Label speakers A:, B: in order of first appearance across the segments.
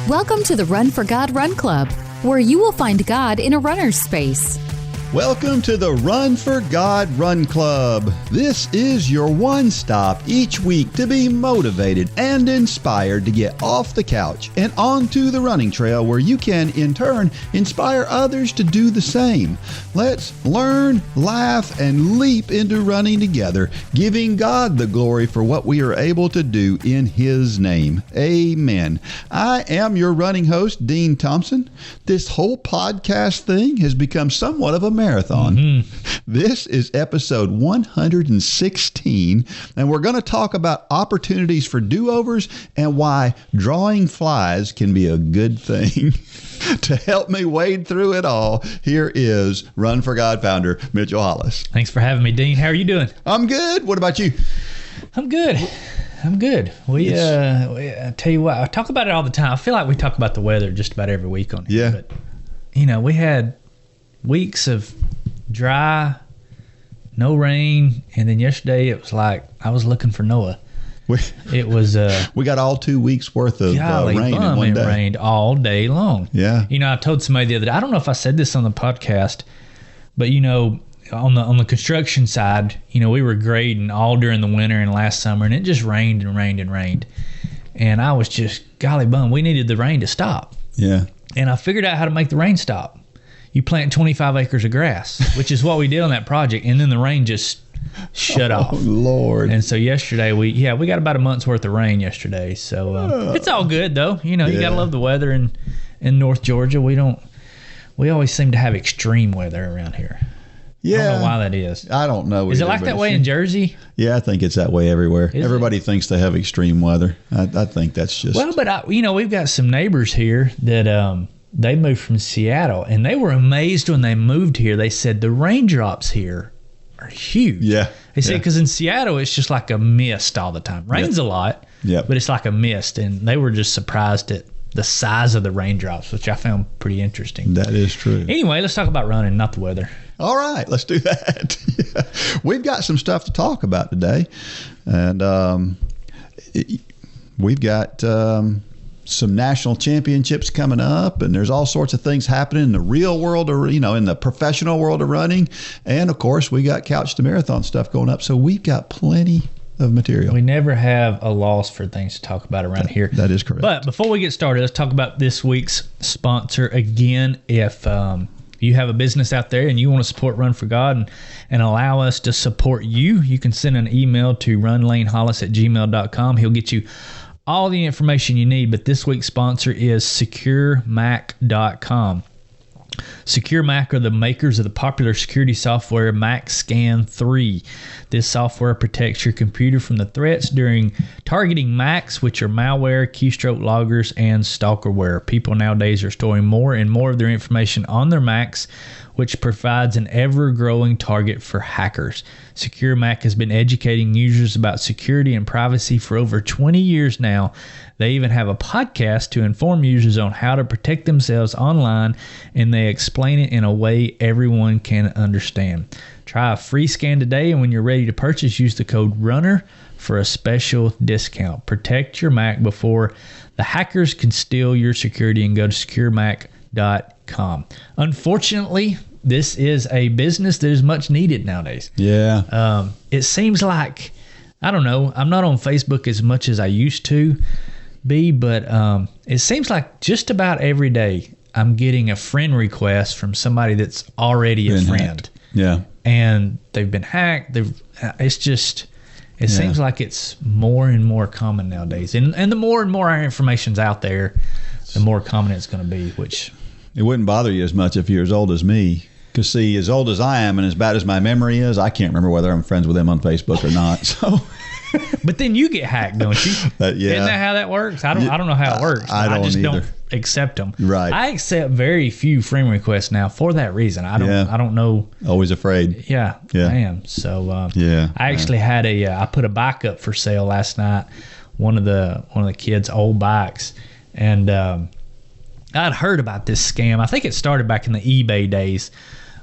A: Welcome to the Run for God Run Club, where you will find God in a runner's space.
B: Welcome to the Run for God Run Club. This is your one stop each week to be motivated and inspired to get off the couch and onto the running trail where you can, in turn, inspire others to do the same. Let's learn, laugh, and leap into running together, giving God the glory for what we are able to do in His name. Amen. I am your running host, Dean Thompson. This whole podcast thing has become somewhat of a marathon. This is episode 116, and we're going to talk about opportunities for do-overs and why drawing flies can be a good thing. To help me wade through it all, here is Run for God founder Mitchell Hollis.
C: Thanks for having me, Dean. How are you doing?
B: I'm good. What about you?
C: I'm good. I tell you what, I talk about it all the time. I feel like we talk about the weather just about every week on here.
B: Yeah.
C: But, we had weeks of dry, no rain, and then yesterday it was like I was looking for Noah. It was
B: we got all 2 weeks worth of rain in one day.
C: It rained all day long.
B: Yeah.
C: I told somebody the other day, I don't know if I said this on the podcast, but on the construction side, we were grading all during the winter and last summer, and it just rained and rained and rained. And I was just golly bum. We needed the rain to stop.
B: Yeah.
C: And I figured out how to make the rain stop. You plant 25 acres of grass, which is what we did on that project, and then the rain just shut off.
B: Oh, Lord.
C: And so yesterday, we got about a month's worth of rain yesterday. So it's all good, though. You got to love the weather in North Georgia. We always seem to have extreme weather around here.
B: Yeah.
C: I don't know why that is.
B: I don't know.
C: Is it like that way in Jersey?
B: Yeah, I think it's that way everywhere.
C: Is
B: Everybody
C: it?
B: Thinks they have extreme weather. I think that's just...
C: Well, but we've got some neighbors here that they moved from Seattle, and they were amazed when they moved here. They said the raindrops here are huge.
B: Yeah.
C: They said because in Seattle, it's just like a mist all the time. Rains a lot, but it's like a mist, and they were just surprised at the size of the raindrops, which I found pretty interesting.
B: That is true.
C: Anyway, let's talk about running, not the weather.
B: All right, let's do that. We've got some stuff to talk about today, and we've got some national championships coming up, and there's all sorts of things happening in the real world, or in the professional world of running, and of course we got Couch to Marathon stuff going up, so we've got plenty of material.
C: We never have a loss for things to talk about around here.
B: That is correct.
C: But before we get started, let's talk about this week's sponsor again. If you have a business out there and you want to support Run for God and allow us to support you, you can send an email to runlanehollis@gmail.com. He'll get you all the information you need. But this week's sponsor is SecureMac.com. Secure Mac are the makers of the popular security software MacScan 3. This software protects your computer from the threats during targeting Macs, which are malware, keystroke loggers, and stalkerware. People nowadays are storing more and more of their information on their Macs, which provides an ever-growing target for hackers. Secure Mac has been educating users about security and privacy for over 20 years now. They even have a podcast to inform users on how to protect themselves online, and they explain it in a way everyone can understand. Try a free scan today, and when you're ready to purchase, use the code RUNNER for a special discount. Protect your Mac before the hackers can steal your security, and go to securemac.com. Unfortunately, this is a business that is much needed nowadays.
B: Yeah.
C: It seems like, I don't know, I'm not on Facebook as much as I used to be, but it seems like just about every day I'm getting a friend request from somebody that's already a friend.
B: Hacked. Yeah.
C: And they've been hacked. It seems like it's more and more common nowadays. And the more and more our information's out there, the more common it's going to be, which...
B: It wouldn't bother you as much if you're as old as me. Because, see, as old as I am and as bad as my memory is, I can't remember whether I'm friends with them on Facebook or not. So,
C: but then you get hacked, don't you?
B: Yeah.
C: Isn't that how that works? I don't know how it works.
B: I
C: just
B: either.
C: Don't accept them.
B: Right.
C: I accept very few friend requests now for that reason. I don't know.
B: Always afraid.
C: Yeah. I am. So I actually had I put a bike up for sale last night. One of the kids' old bikes, and I'd heard about this scam. I think it started back in the eBay days,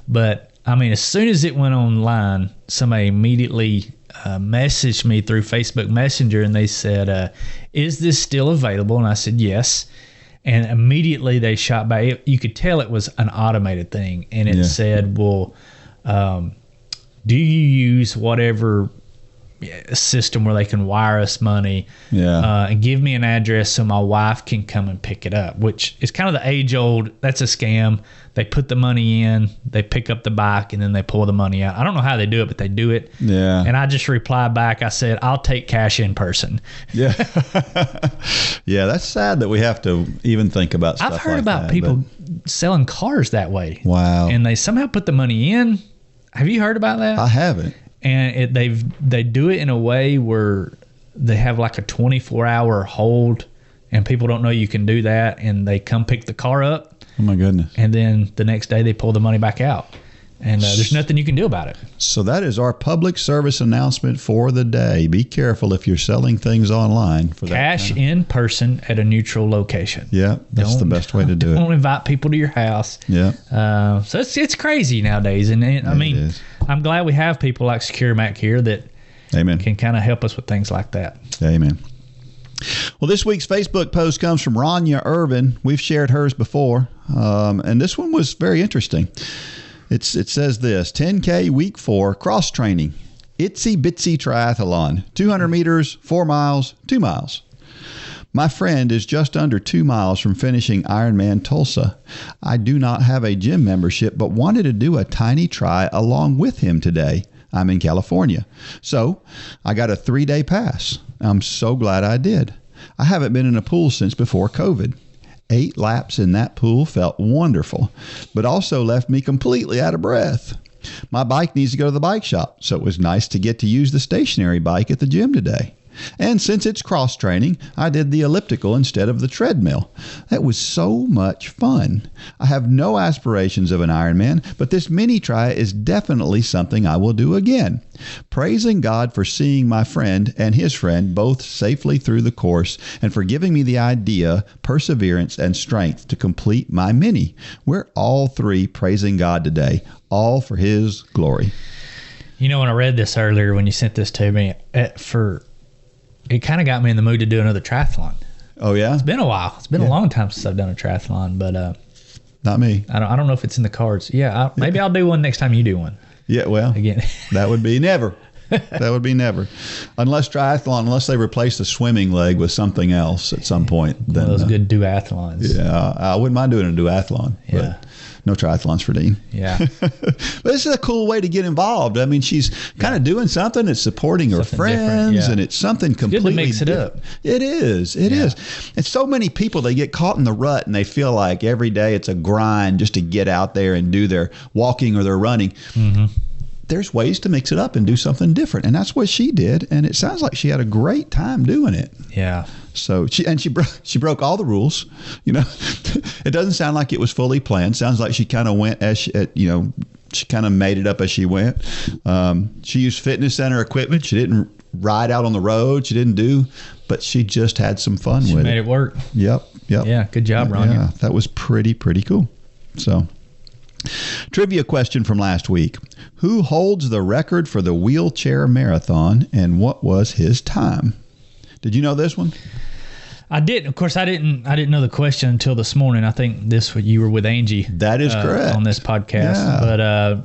C: but I mean, as soon as it went online, somebody immediately messaged me through Facebook Messenger, and they said, "Is this still available?" And I said, "Yes." And immediately they shot back. You could tell it was an automated thing. And it said, well, do you use whatever system where they can wire us money and give me an address so my wife can come and pick it up, which is kind of the age old, that's a scam. They put the money in, they pick up the bike, and then they pull the money out. I don't know how they do it, but they do it. Yeah. And I just replied back, I said, I'll take cash in person.
B: Yeah. Yeah, that's sad that we have to even think about stuff like that.
C: I've heard about people selling cars that way.
B: Wow.
C: And they somehow put the money in. Have you heard about that?
B: I haven't.
C: And they do it in a way where they have like a 24-hour hold, and people don't know you can do that, and they come pick the car up.
B: Oh, my goodness.
C: And then the next day they pull the money back out. And there's nothing you can do about it. So
B: that is our public service announcement for the day. Be careful if you're selling things online. For
C: cash in person at a neutral location.
B: Yeah, that's the best way to do it.
C: Don't invite people to your house.
B: Yeah.
C: So it's crazy nowadays. And I mean, I'm glad we have people like Secure Mac here that can kind of help us with things like that.
B: Amen. Well, this week's Facebook post comes from Rania Irvin. We've shared hers before. And this one was very interesting. It says this: 10K week 4 cross training, itsy bitsy triathlon, 200 meters, 4 miles, 2 miles. My friend is just under 2 miles from finishing Ironman Tulsa. I do not have a gym membership, but wanted to do a tiny try along with him today. I'm in California. So I got a 3-day pass. I'm so glad I did. I haven't been in a pool since before COVID. 8 laps in that pool felt wonderful, but also left me completely out of breath. My bike needs to go to the bike shop, so it was nice to get to use the stationary bike at the gym today. And since it's cross training, I did the elliptical instead of the treadmill. That was so much fun. I have no aspirations of an Ironman, but this mini try is definitely something I will do again. Praising God for seeing my friend and his friend both safely through the course, and for giving me the idea, perseverance, and strength to complete my mini. We're all 3 praising God today, all for his glory.
C: You know, when I read this earlier, when you sent this to me, it kind of got me in the mood to do another triathlon.
B: Oh, yeah?
C: It's been a while. It's been a long time since I've done a triathlon, but
B: not me.
C: I don't know if it's in the cards. Yeah, maybe I'll do one next time you do one.
B: Yeah, well,
C: again,
B: that would be never. That would be never. Unless they replace the swimming leg with something else at some point. Then,
C: one of those good duathlons.
B: Yeah, I wouldn't mind doing a duathlon.
C: Yeah.
B: But no triathlons for Dean.
C: Yeah.
B: But this is a cool way to get involved. I mean, she's kind of doing something. It's supporting her friends, and it's something completely
C: good to mix it up.
B: It is. It is. And so many people, they get caught in the rut, and they feel like every day it's a grind just to get out there and do their walking or their running. Mm-hmm. There's ways to mix it up and do something different. And that's what she did. And it sounds like she had a great time doing it.
C: Yeah.
B: So she broke all the rules. You know, it doesn't sound like it was fully planned. Sounds like she kind of went as she kind of made it up as she went. She used fitness center equipment. She didn't ride out on the road. She didn't but she just had some fun with it. She
C: made it work.
B: Yep.
C: Yeah. Good job, Ron.
B: Yeah, that was pretty cool. So, trivia question from last week. Who holds the record for the wheelchair marathon, and what was his time? Did you know this one?
C: I didn't. Of course, I didn't know the question until this morning. I think you were with Angie.
B: That is correct.
C: On this podcast. Yeah.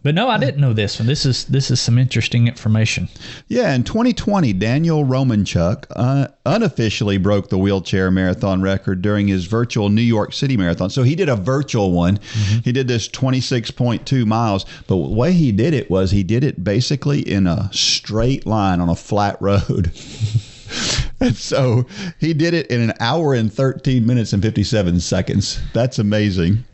C: But no, I didn't know this one. This is some interesting information. Yeah, in 2020, Daniel Romanchuk unofficially broke the wheelchair marathon record during his virtual New York City marathon. So he did a virtual one. Mm-hmm. He did this 26.2 miles. But the way he did it was he did it basically in a straight line on a flat road. And so he did it in 1 hour and 13 minutes and 57 seconds. That's amazing.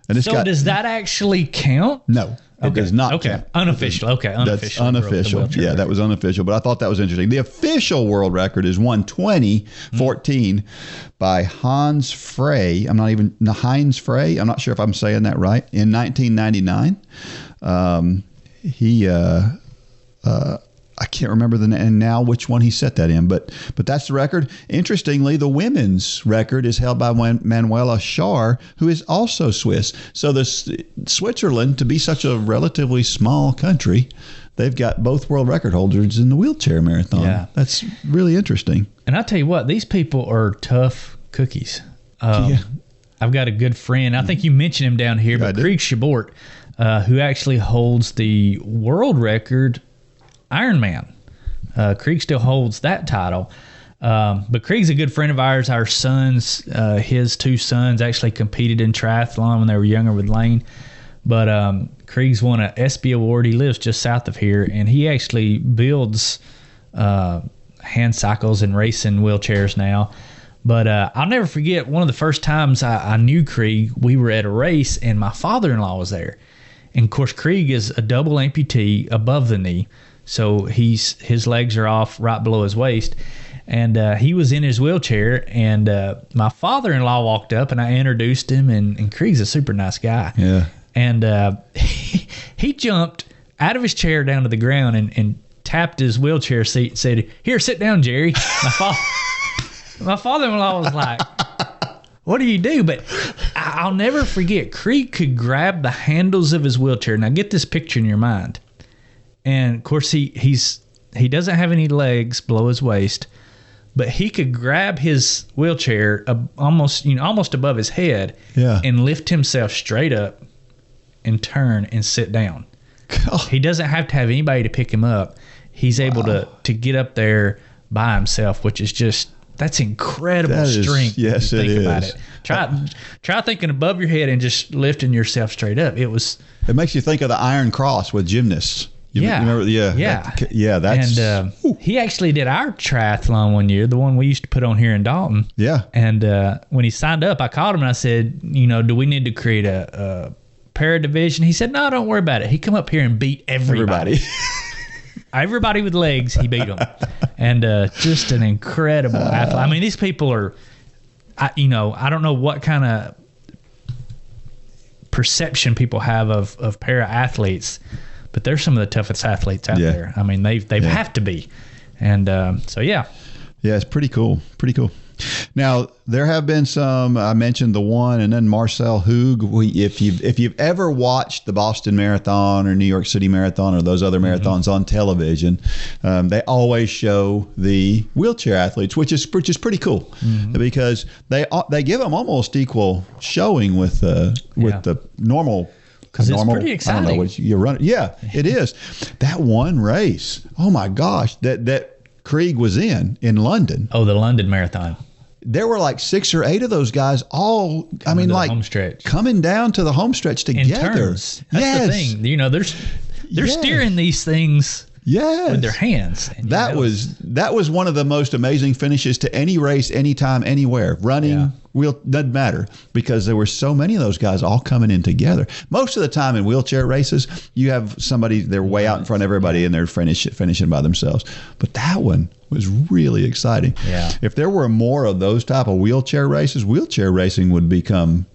C: Does that actually count? No, it does not. Okay, count. Unofficial. Okay, unofficial. That's unofficial. Yeah, that was unofficial. But I thought that was interesting. The official world record is 1:20:14 by Heinz Frey. Heinz Frey. I'm not sure if I'm saying that right. In 1999, I can't remember which one he set that in, but that's the record. Interestingly, the women's record is held by Manuela Schär, who is also Swiss. So Switzerland, to be such a relatively small country, they've got both world record holders in the wheelchair marathon. Yeah. That's really interesting. And I tell you what, these people are tough cookies.
B: Yeah.
C: I've got a good friend. I think you mentioned him down here, but Krieg Shabort, who actually holds the world record Ironman. Krieg still holds that title. But Krieg's a good friend of ours. Our sons, his two sons actually competed in triathlon when they were younger with Lane. But Krieg's won an ESPY award. He lives just south of here, and he actually builds hand cycles and racing wheelchairs now. But I'll never forget one of the first times I knew Krieg. We were at a race, and my father-in-law was there. And, of course, Krieg is a double amputee above the knee, so his legs are off right below his waist. And he was in his wheelchair, and my father-in-law walked up, and I introduced him, and Krieg's a super nice guy.
B: Yeah.
C: And he jumped out of his chair down to the ground and tapped his wheelchair seat and said, "Here, sit down, Jerry." My father-in-law was like, "What do you do?" But I'll never forget, Krieg could grab the handles of his wheelchair. Now, get this picture in your mind. And, of course, he doesn't have any legs below his waist, but he could grab his wheelchair almost above his head and lift himself straight up and turn and sit down.
B: Oh.
C: He doesn't have to have anybody to pick him up. He's able to get up there by himself, which is just... That's incredible strength.
B: Yes,
C: it is.
B: About
C: it. Try thinking above your head and just lifting yourself straight up. It
B: makes you think of the Iron Cross with gymnasts. You remember? Yeah. That's.
C: And he actually did our triathlon one year, the one we used to put on here in Dalton.
B: Yeah.
C: And when he signed up, I called him and I said, do we need to create a para division? He said, "No, don't worry about it." He come up here and beat everybody. Everybody with legs, he beat them. And just an incredible athlete. I mean, these people are, I don't know what kind of perception people have of para-athletes, but they're some of the toughest athletes out there. I mean, they have to be. And so, yeah.
B: Yeah, it's pretty cool. Pretty cool. Now, there have been some, I mentioned the one, and then Marcel Hoog. If you've ever watched the Boston Marathon or New York City Marathon or those other marathons on television, they always show the wheelchair athletes, which is pretty cool because they give them almost equal showing with the normal.
C: Because it's pretty exciting.
B: I don't know what you run. Yeah, it is. That one race, oh my gosh, that Krieg was in London.
C: Oh, the London Marathon.
B: There were like 6 or 8 of those guys all, home stretch. Coming down to the home stretch together.
C: In turns. That's the thing. They're steering these things with their hands.
B: That was one of the most amazing finishes to any race, anytime, anywhere. Running, doesn't matter, because there were so many of those guys all coming in together. Most of the time in wheelchair races, you have somebody, they're way out in front of everybody and they're finishing by themselves. But that one was really exciting.
C: Yeah.
B: If there were more of those type of wheelchair races, wheelchair racing would become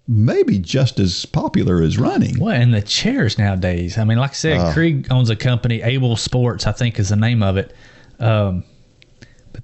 B: maybe just as popular as running.
C: Well, and the chairs nowadays. I mean, like I said, Krieg owns a company, Able Sports, I think is the name of it. But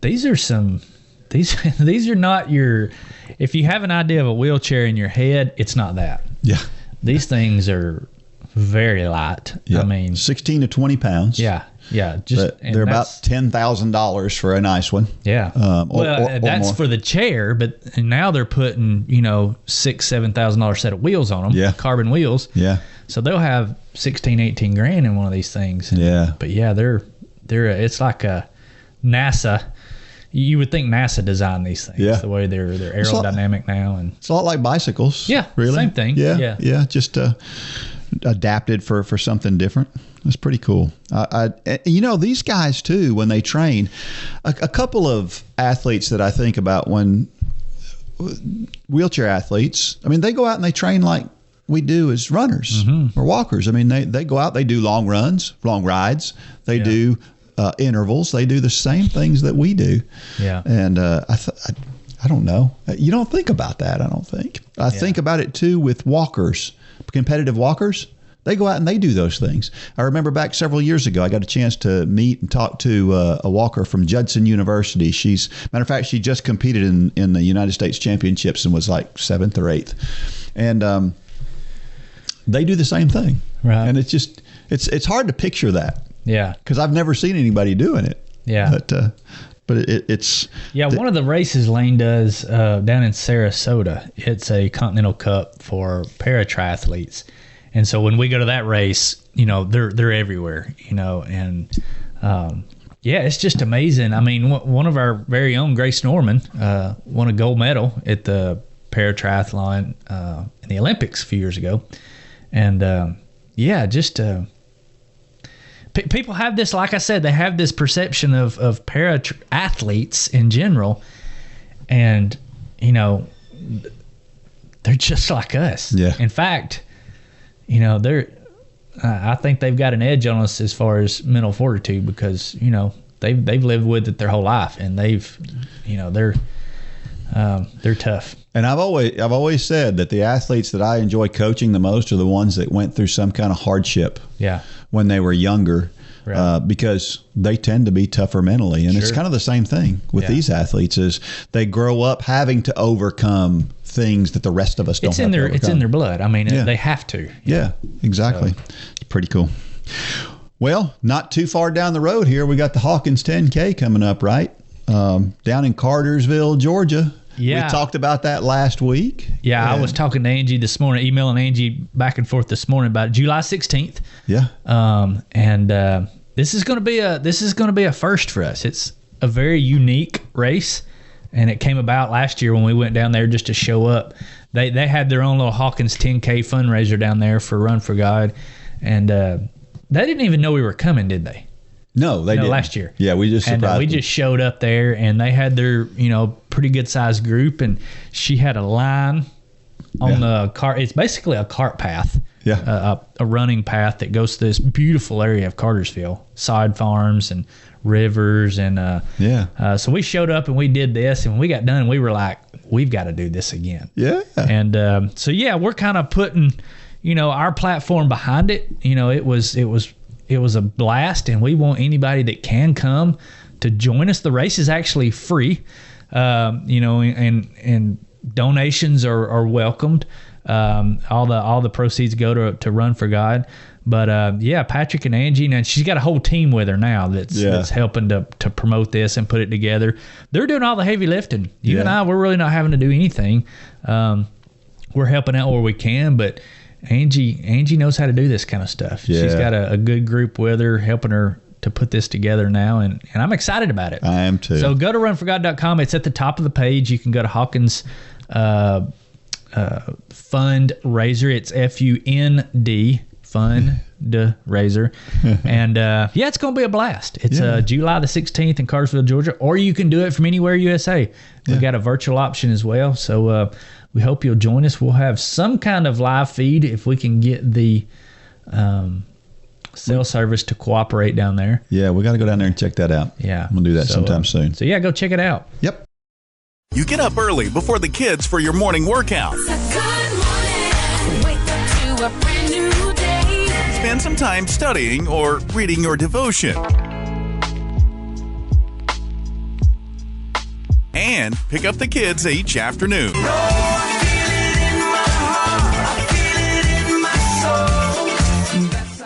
C: these are not your, if you have an idea of a wheelchair in your head, it's not that.
B: Yeah.
C: These things are very light.
B: Yeah.
C: I mean,
B: 16 to 20 pounds.
C: Yeah. Yeah.
B: They're about $10,000 for a nice one.
C: Yeah. Or that's more for the chair, but now they're putting, $6,000-$7,000 set of wheels on them.
B: Yeah.
C: Carbon wheels.
B: Yeah.
C: So they'll have 16-18 grand in one of these things.
B: Yeah.
C: But yeah, it's like a NASA. You would think NASA designed these things. Yeah. The way they're aerodynamic now, and
B: it's a lot like bicycles.
C: Yeah.
B: Really.
C: Same thing.
B: Yeah. Yeah. Just adapted for something different. It's pretty cool. These guys too, when they train, a couple of athletes that I think about when wheelchair athletes, I mean, they go out and they train like we do as runners or walkers. I mean, they go out, they do long runs, long rides. They do intervals. They do the same things that we do.
C: Yeah.
B: And I don't know. You don't think about that, I don't think. I think about it too with walkers, competitive walkers. They go out and they do those things. I remember back several years ago, I got a chance to meet and talk to a walker from Judson University. Matter of fact, she just competed in the United States Championships and was like 7th or 8th. And they do the same thing.
C: Right.
B: And it's hard to picture that.
C: Yeah.
B: Because I've never seen anybody doing it.
C: Yeah.
B: But but it's
C: one of the races Lane does down in Sarasota. It's a Continental Cup for para-triathletes, and so when we go to that race, they're everywhere, and it's just amazing. I mean, one of our very own Grace Norman won a gold medal at the para-triathlon in the Olympics a few years ago, and people have this, like I said, they have this perception of para-athletes in general, and they're just like us.
B: Yeah.
C: In fact, I think they've got an edge on us as far as mental fortitude, because they've lived with it their whole life, and they're tough.
B: And I've always said that the athletes that I enjoy coaching the most are the ones that went through some kind of hardship when they were younger,
C: right.
B: Because they tend to be tougher mentally. And it's kind of the same thing with these athletes, is they grow up having to overcome things that the rest of us don't have to overcome.
C: It's in their blood. I mean, they have to.
B: Yeah, exactly. So. It's pretty cool. Well, not too far down the road here, we got the Hawkins 10K coming up, right? Down in Cartersville, Georgia.
C: Yeah.
B: We talked about that last week.
C: Yeah, I was talking to Angie this morning, emailing Angie back and forth this morning about July 16th.
B: Yeah.
C: This is going to be a first for us. It's a very unique race, and it came about last year when we went down there just to show up. They had their own little Hawkins 10K fundraiser down there for Run for God, and they didn't even know we were coming, did they?
B: No, they didn't.
C: Last year.
B: Yeah, we just surprised
C: we
B: them.
C: just showed up there, and they had their pretty good sized group, and she had a line on the cart. It's basically a cart path.
B: Yeah.
C: A running path that goes to this beautiful area of Cartersville, side farms and rivers, and so we showed up and we did this, and when we got done, we were like, we've got to do this again.
B: Yeah.
C: And we're kind of putting our platform behind it. It was a blast, and we want anybody that can come to join us. The race is actually free, and donations are welcomed. All the proceeds go to Run for God. But Patrick and Angie, and she's got a whole team with her now that's helping to promote this and put it together. They're doing all the heavy lifting. You and I, we're really not having to do anything. We're helping out where we can, but Angie knows how to do this kind of stuff. Yeah. She's got a good group with her, helping her to put this together now, and I'm excited about it.
B: I am too.
C: So go to runforgod.com. It's at the top of the page. You can go to Hawkins fundraiser. It's FUND fundraiser, and it's going to be a blast. It's July the 16th in Cartersville, Georgia, or you can do it from anywhere USA. We've got a virtual option as well, so we hope you'll join us. We'll have some kind of live feed if we can get the cell service to cooperate down there.
B: Yeah, we got to go down there and check that out.
C: Yeah,
B: we'll do that sometime soon.
C: So go check it out.
B: Yep.
D: You get up early before the kids for your morning workout.
E: Good morning. Wake up to a brand new day.
D: Spend some time studying or reading your devotion. And pick up the kids each afternoon.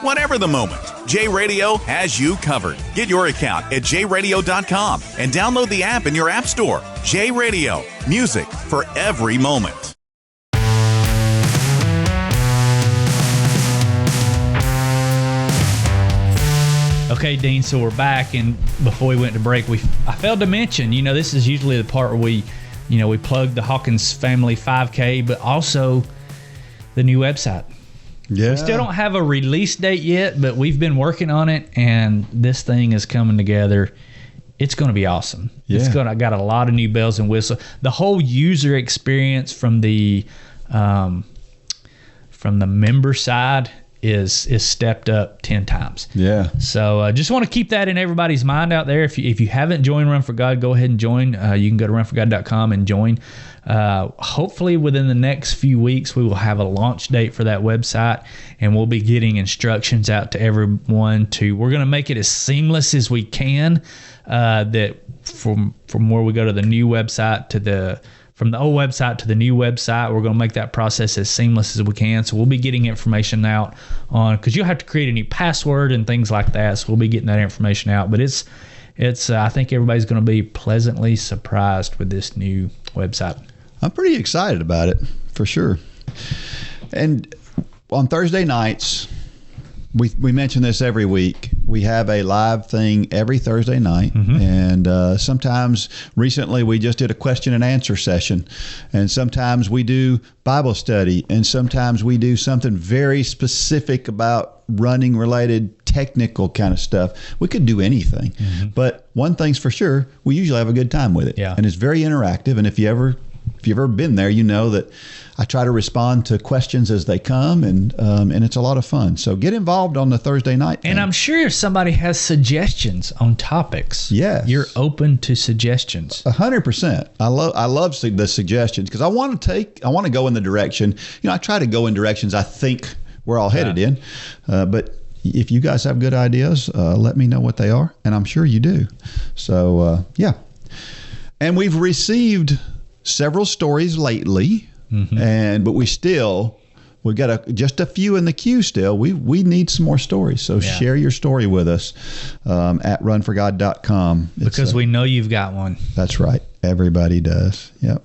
D: Whatever the moment, J Radio has you covered. Get your account at jradio.com and download the app in your app store. J Radio, music for every moment.
C: Okay, Dean, so we're back, and before we went to break, I failed to mention, this is usually the part where we plug the Hawkins Family 5K, but also the new website.
B: Yeah.
C: We still don't have a release date yet, but we've been working on it, and this thing is coming together. It's going to be awesome.
B: Yeah.
C: I got a lot of new bells and whistles. The whole user experience from the member side is stepped up 10 times.
B: Yeah.
C: So just want to keep that in everybody's mind out there. If you haven't joined Run for God, go ahead and join. You can go to runforgod.com and join. Hopefully within the next few weeks, we will have a launch date for that website, and we'll be getting instructions out to everyone. We're going to make it as seamless as we can. That from where we go to the new website from the old website to the new website, we're going to make that process as seamless as we can. So we'll be getting information out on, because you'll have to create a new password and things like that. So we'll be getting that information out. But it's it's I think everybody's going to be pleasantly surprised with this new website.
B: I'm pretty excited about it, for sure. And on Thursday nights, we mention this every week. We have a live thing every Thursday night. And sometimes, recently, we just did a question and answer session. And sometimes we do Bible study. And sometimes we do something very specific about running related technical kind of stuff. We could do anything. But one thing's for sure, we usually have a good time with it.
C: Yeah.
B: And it's very interactive. And if you've ever been there, you know that I try to respond to questions as they come, and it's a lot of fun. So get involved on the Thursday night thing.
C: And I'm sure if somebody has suggestions on topics,
B: Yes.
C: you're open to suggestions.
B: 100%. I love the suggestions, because I want to go in the direction. I try to go in directions I think we're all headed in. But if you guys have good ideas, let me know what they are, and I'm sure you do. So yeah. And we've received several stories lately, but we've got just a few in the queue still. We need some more stories. So share your story with us at runforgod.com.
C: Because we know you've got one.
B: That's right. Everybody does. Yep.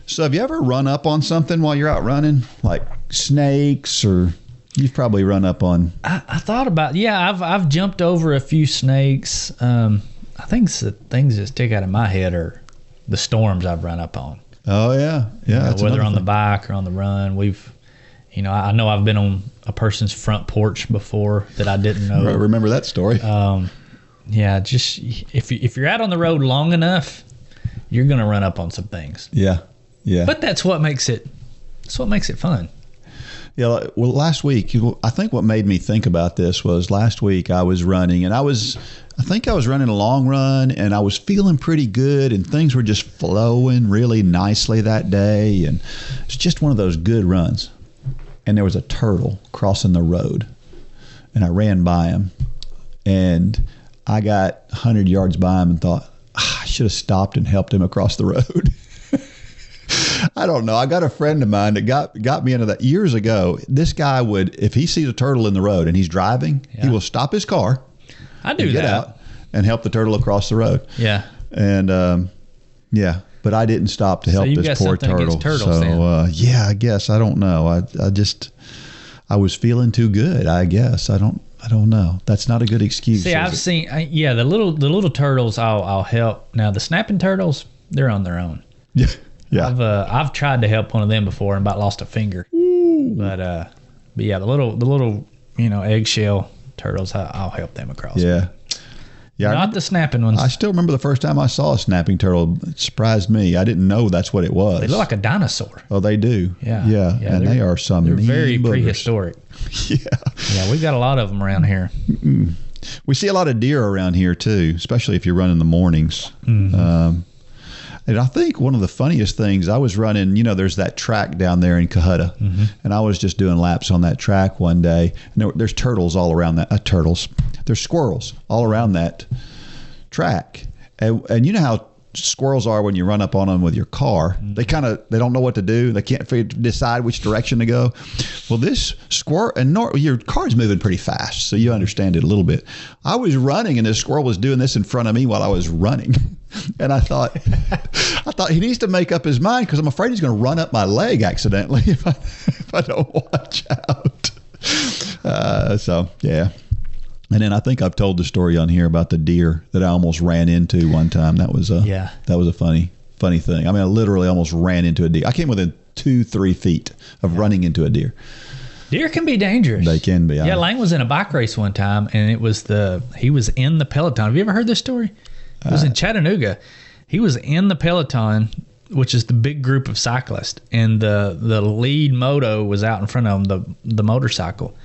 B: So have you ever run up on something while you're out running, like snakes, or you've probably run up on?
C: I thought about, I've jumped over a few snakes. I think the things that stick out of my head are the storms I've run up on.
B: Oh yeah, yeah.
C: Whether on the bike or on the run, I know I've been on a person's front porch before that I didn't know.
B: Remember that story?
C: Just if you're out on the road long enough, you're gonna run up on some things.
B: Yeah, yeah.
C: But that's what makes it fun.
B: Yeah. Well, last week, I think what made me think about this was last week I was running, and I think I was running a long run, and I was feeling pretty good, and things were just flowing really nicely that day, and it's just one of those good runs. And there was a turtle crossing the road, and I ran by him, and I got 100 yards by him and thought, I should have stopped and helped him across the road. I don't know. I got a friend of mine that got me into that years ago. This guy would, if he sees a turtle in the road and he's driving, he will stop his car.
C: I do
B: get
C: that.
B: out and help the turtle across the road.
C: Yeah.
B: And but I didn't stop to help this poor turtle. Yeah, I guess. I don't know. I was feeling too good, I guess. I don't know. That's not a good excuse.
C: See, I've seen the little turtles I'll help. Now the snapping turtles, they're on their own.
B: Yeah. Yeah.
C: I've tried to help one of them before and about lost a finger. But yeah, the little eggshell turtles, I'll help them across.
B: Yeah. Yeah.
C: Not the snapping ones.
B: I still remember the first time I saw a snapping turtle. It surprised me. I didn't know that's what it was.
C: They look like a dinosaur.
B: Oh, they do.
C: Yeah.
B: Yeah. And they are some
C: They're
B: mean
C: very
B: boogers.
C: prehistoric.
B: Yeah.
C: Yeah, we've got a lot of them around here.
B: We see a lot of deer around here too, especially if you run in the mornings. And I think one of the funniest things, I was running, there's that track down there in Cohutta, and I was just doing laps on that track one day, and there's turtles all around that, there's squirrels all around that track. And you know how squirrels are when you run up on them with your car. They don't know what to do. They can't decide which direction to go. Well, this squirrel, and your car's moving pretty fast, so you understand it a little bit. I was running, and this squirrel was doing this in front of me while I was running. And I thought he needs to make up his mind, because I'm afraid he's going to run up my leg accidentally if I don't watch out. So, yeah. And then I think I've told the story on here about the deer that I almost ran into one time. That was a funny thing. I mean, I literally almost ran into a deer. I came within 2-3 feet of running into a deer.
C: Deer can be dangerous.
B: They can be.
C: Yeah, Lang was in a bike race one time, and he was in the peloton. Have you ever heard this story? It was in Chattanooga. He was in the peloton, which is the big group of cyclists, and the lead moto was out in front of him, the motorcycle,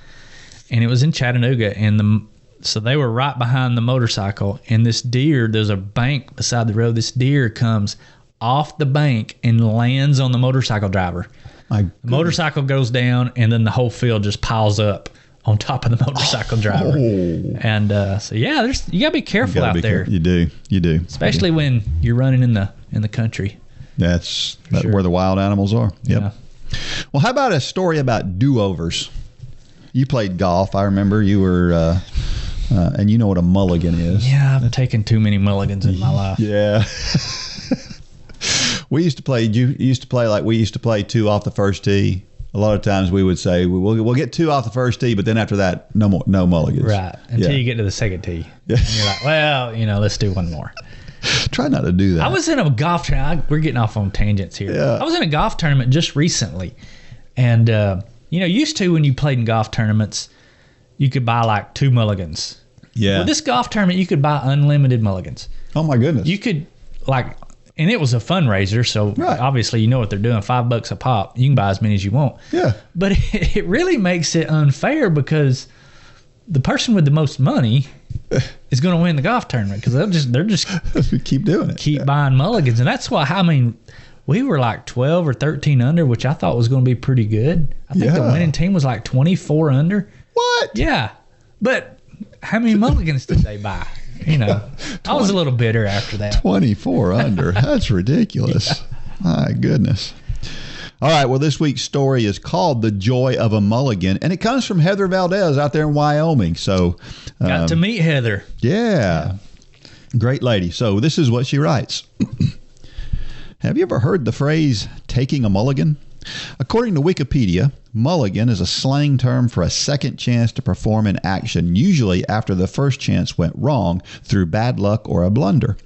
C: and it was in Chattanooga, and so they were right behind the motorcycle, and this deer, there's a bank beside the road. This deer comes off the bank and lands on the motorcycle driver. The motorcycle goes down, and then the whole field just piles up on top of the motorcycle driver. And so you gotta be careful out there.
B: You do,
C: especially when you're running in the country.
B: That's where the wild animals are. Yep.
C: Yeah.
B: Well, how about a story about do-overs? You played golf. I remember you were And you know what a mulligan is.
C: Yeah, I've taken too many mulligans in my life.
B: Yeah. We used to play like we used to play 2 off the first tee. A lot of times we would say we'll get 2 off the first tee, but then after that, no mulligans.
C: Right. Until you get to the second tee.
B: Yeah.
C: And you're like, well, let's do one more.
B: Try not to do that.
C: I was in a golf tournament. We're getting off on tangents here.
B: Yeah.
C: I was in a golf tournament just recently. And, used to when you played in golf tournaments, you could buy like 2 mulligans.
B: Yeah.
C: With this golf tournament, you could buy unlimited mulligans.
B: Oh, my goodness.
C: You could, and it was a fundraiser, so obviously you know what they're doing, $5 a pop. You can buy as many as you want.
B: Yeah.
C: But it really makes it unfair because the person with the most money is going to win the golf tournament because they're just
B: keep doing it.
C: Keep buying mulligans. And that's why, we were like 12 or 13 under, which I thought was going to be pretty good. I think the winning team was like 24 under.
B: What?
C: Yeah. But how many mulligans did they buy? I was a little bitter after that.
B: 24 under. That's ridiculous. My goodness. All right. Well, this week's story is called The Joy of a Mulligan, and it comes from Heather Valdez out there in Wyoming. So,
C: got to meet Heather.
B: Yeah. Great lady. So this is what she writes. Have you ever heard the phrase taking a mulligan? According to Wikipedia, mulligan is a slang term for a second chance to perform an action, usually after the first chance went wrong through bad luck or a blunder.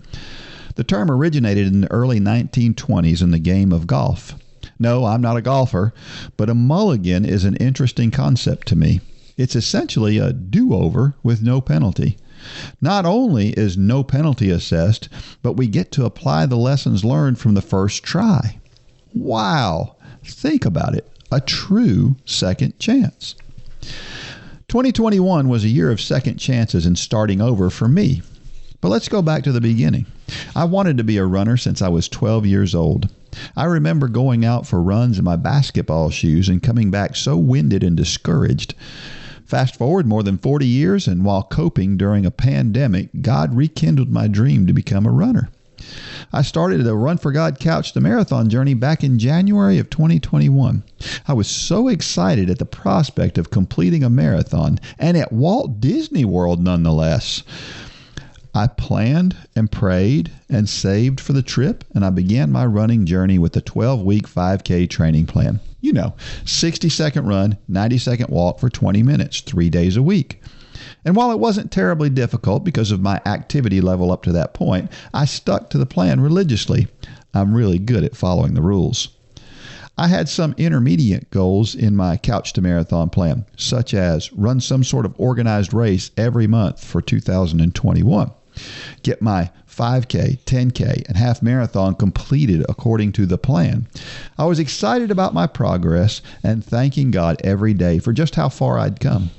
B: The term originated in the early 1920s in the game of golf. No, I'm not a golfer, but a mulligan is an interesting concept to me. It's essentially a do-over with no penalty. Not only is no penalty assessed, but we get to apply the lessons learned from the first try. Wow! Think about it. A true second chance. 2021 was a year of second chances and starting over for me. But let's go back to the beginning. I wanted to be a runner since I was 12 years old. I remember going out for runs in my basketball shoes and coming back so winded and discouraged. Fast forward more than 40 years, and while coping during a pandemic, God rekindled my dream to become a runner. I started the Run for God Couch to Marathon journey back in January of 2021. I was so excited at the prospect of completing a marathon, and at Walt Disney World nonetheless. I planned and prayed and saved for the trip, and I began my running journey with a 12-week 5K training plan. 60-second run, 90-second walk for 20 minutes, 3 days a week. And while it wasn't terribly difficult because of my activity level up to that point, I stuck to the plan religiously. I'm really good at following the rules. I had some intermediate goals in my Couch to Marathon plan, such as run some sort of organized race every month for 2021. Get my 5K, 10K, and half marathon completed according to the plan. I was excited about my progress and thanking God every day for just how far I'd come.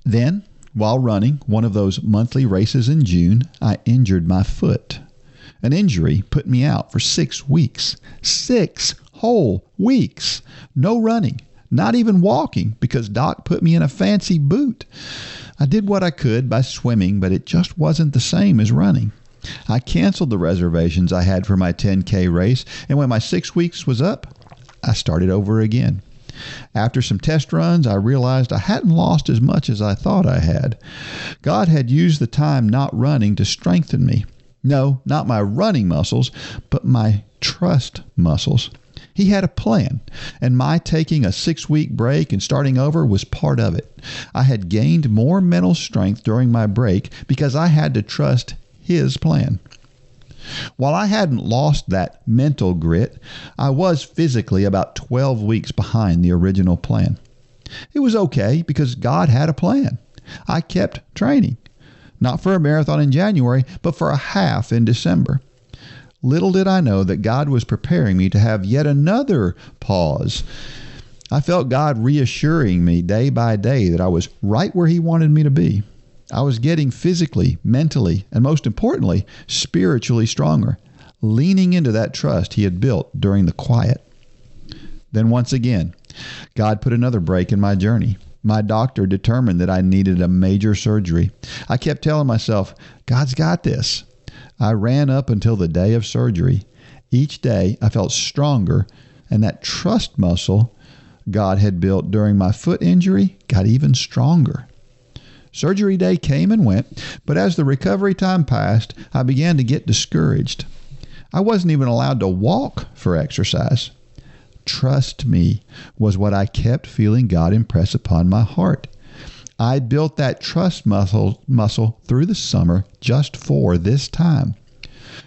B: Then, while running one of those monthly races in June, I injured my foot. An injury put me out for 6 weeks. 6 whole weeks. No running, not even walking, because Doc put me in a fancy boot. I did what I could by swimming, but it just wasn't the same as running. I canceled the reservations I had for my 10K race, and when my 6 weeks was up, I started over again. After some test runs, I realized I hadn't lost as much as I thought I had. God had used the time not running to strengthen me. No, not my running muscles, but my trust muscles. He had a plan, and my taking a 6-week break and starting over was part of it. I had gained more mental strength during my break because I had to trust His plan. While I hadn't lost that mental grit, I was physically about 12 weeks behind the original plan. It was okay because God had a plan. I kept training, not for a marathon in January, but for a half in December. Little did I know that God was preparing me to have yet another pause. I felt God reassuring me day by day that I was right where He wanted me to be. I was getting physically, mentally, and most importantly, spiritually stronger, leaning into that trust He had built during the quiet. Then once again, God put another break in my journey. My doctor determined that I needed a major surgery. I kept telling myself, God's got this. I ran up until the day of surgery. Each day I felt stronger, and that trust muscle God had built during my foot injury got even stronger. Surgery day came and went, but as the recovery time passed, I began to get discouraged. I wasn't even allowed to walk for exercise. Trust me was what I kept feeling God impress upon my heart. I built that trust muscle through the summer just for this time.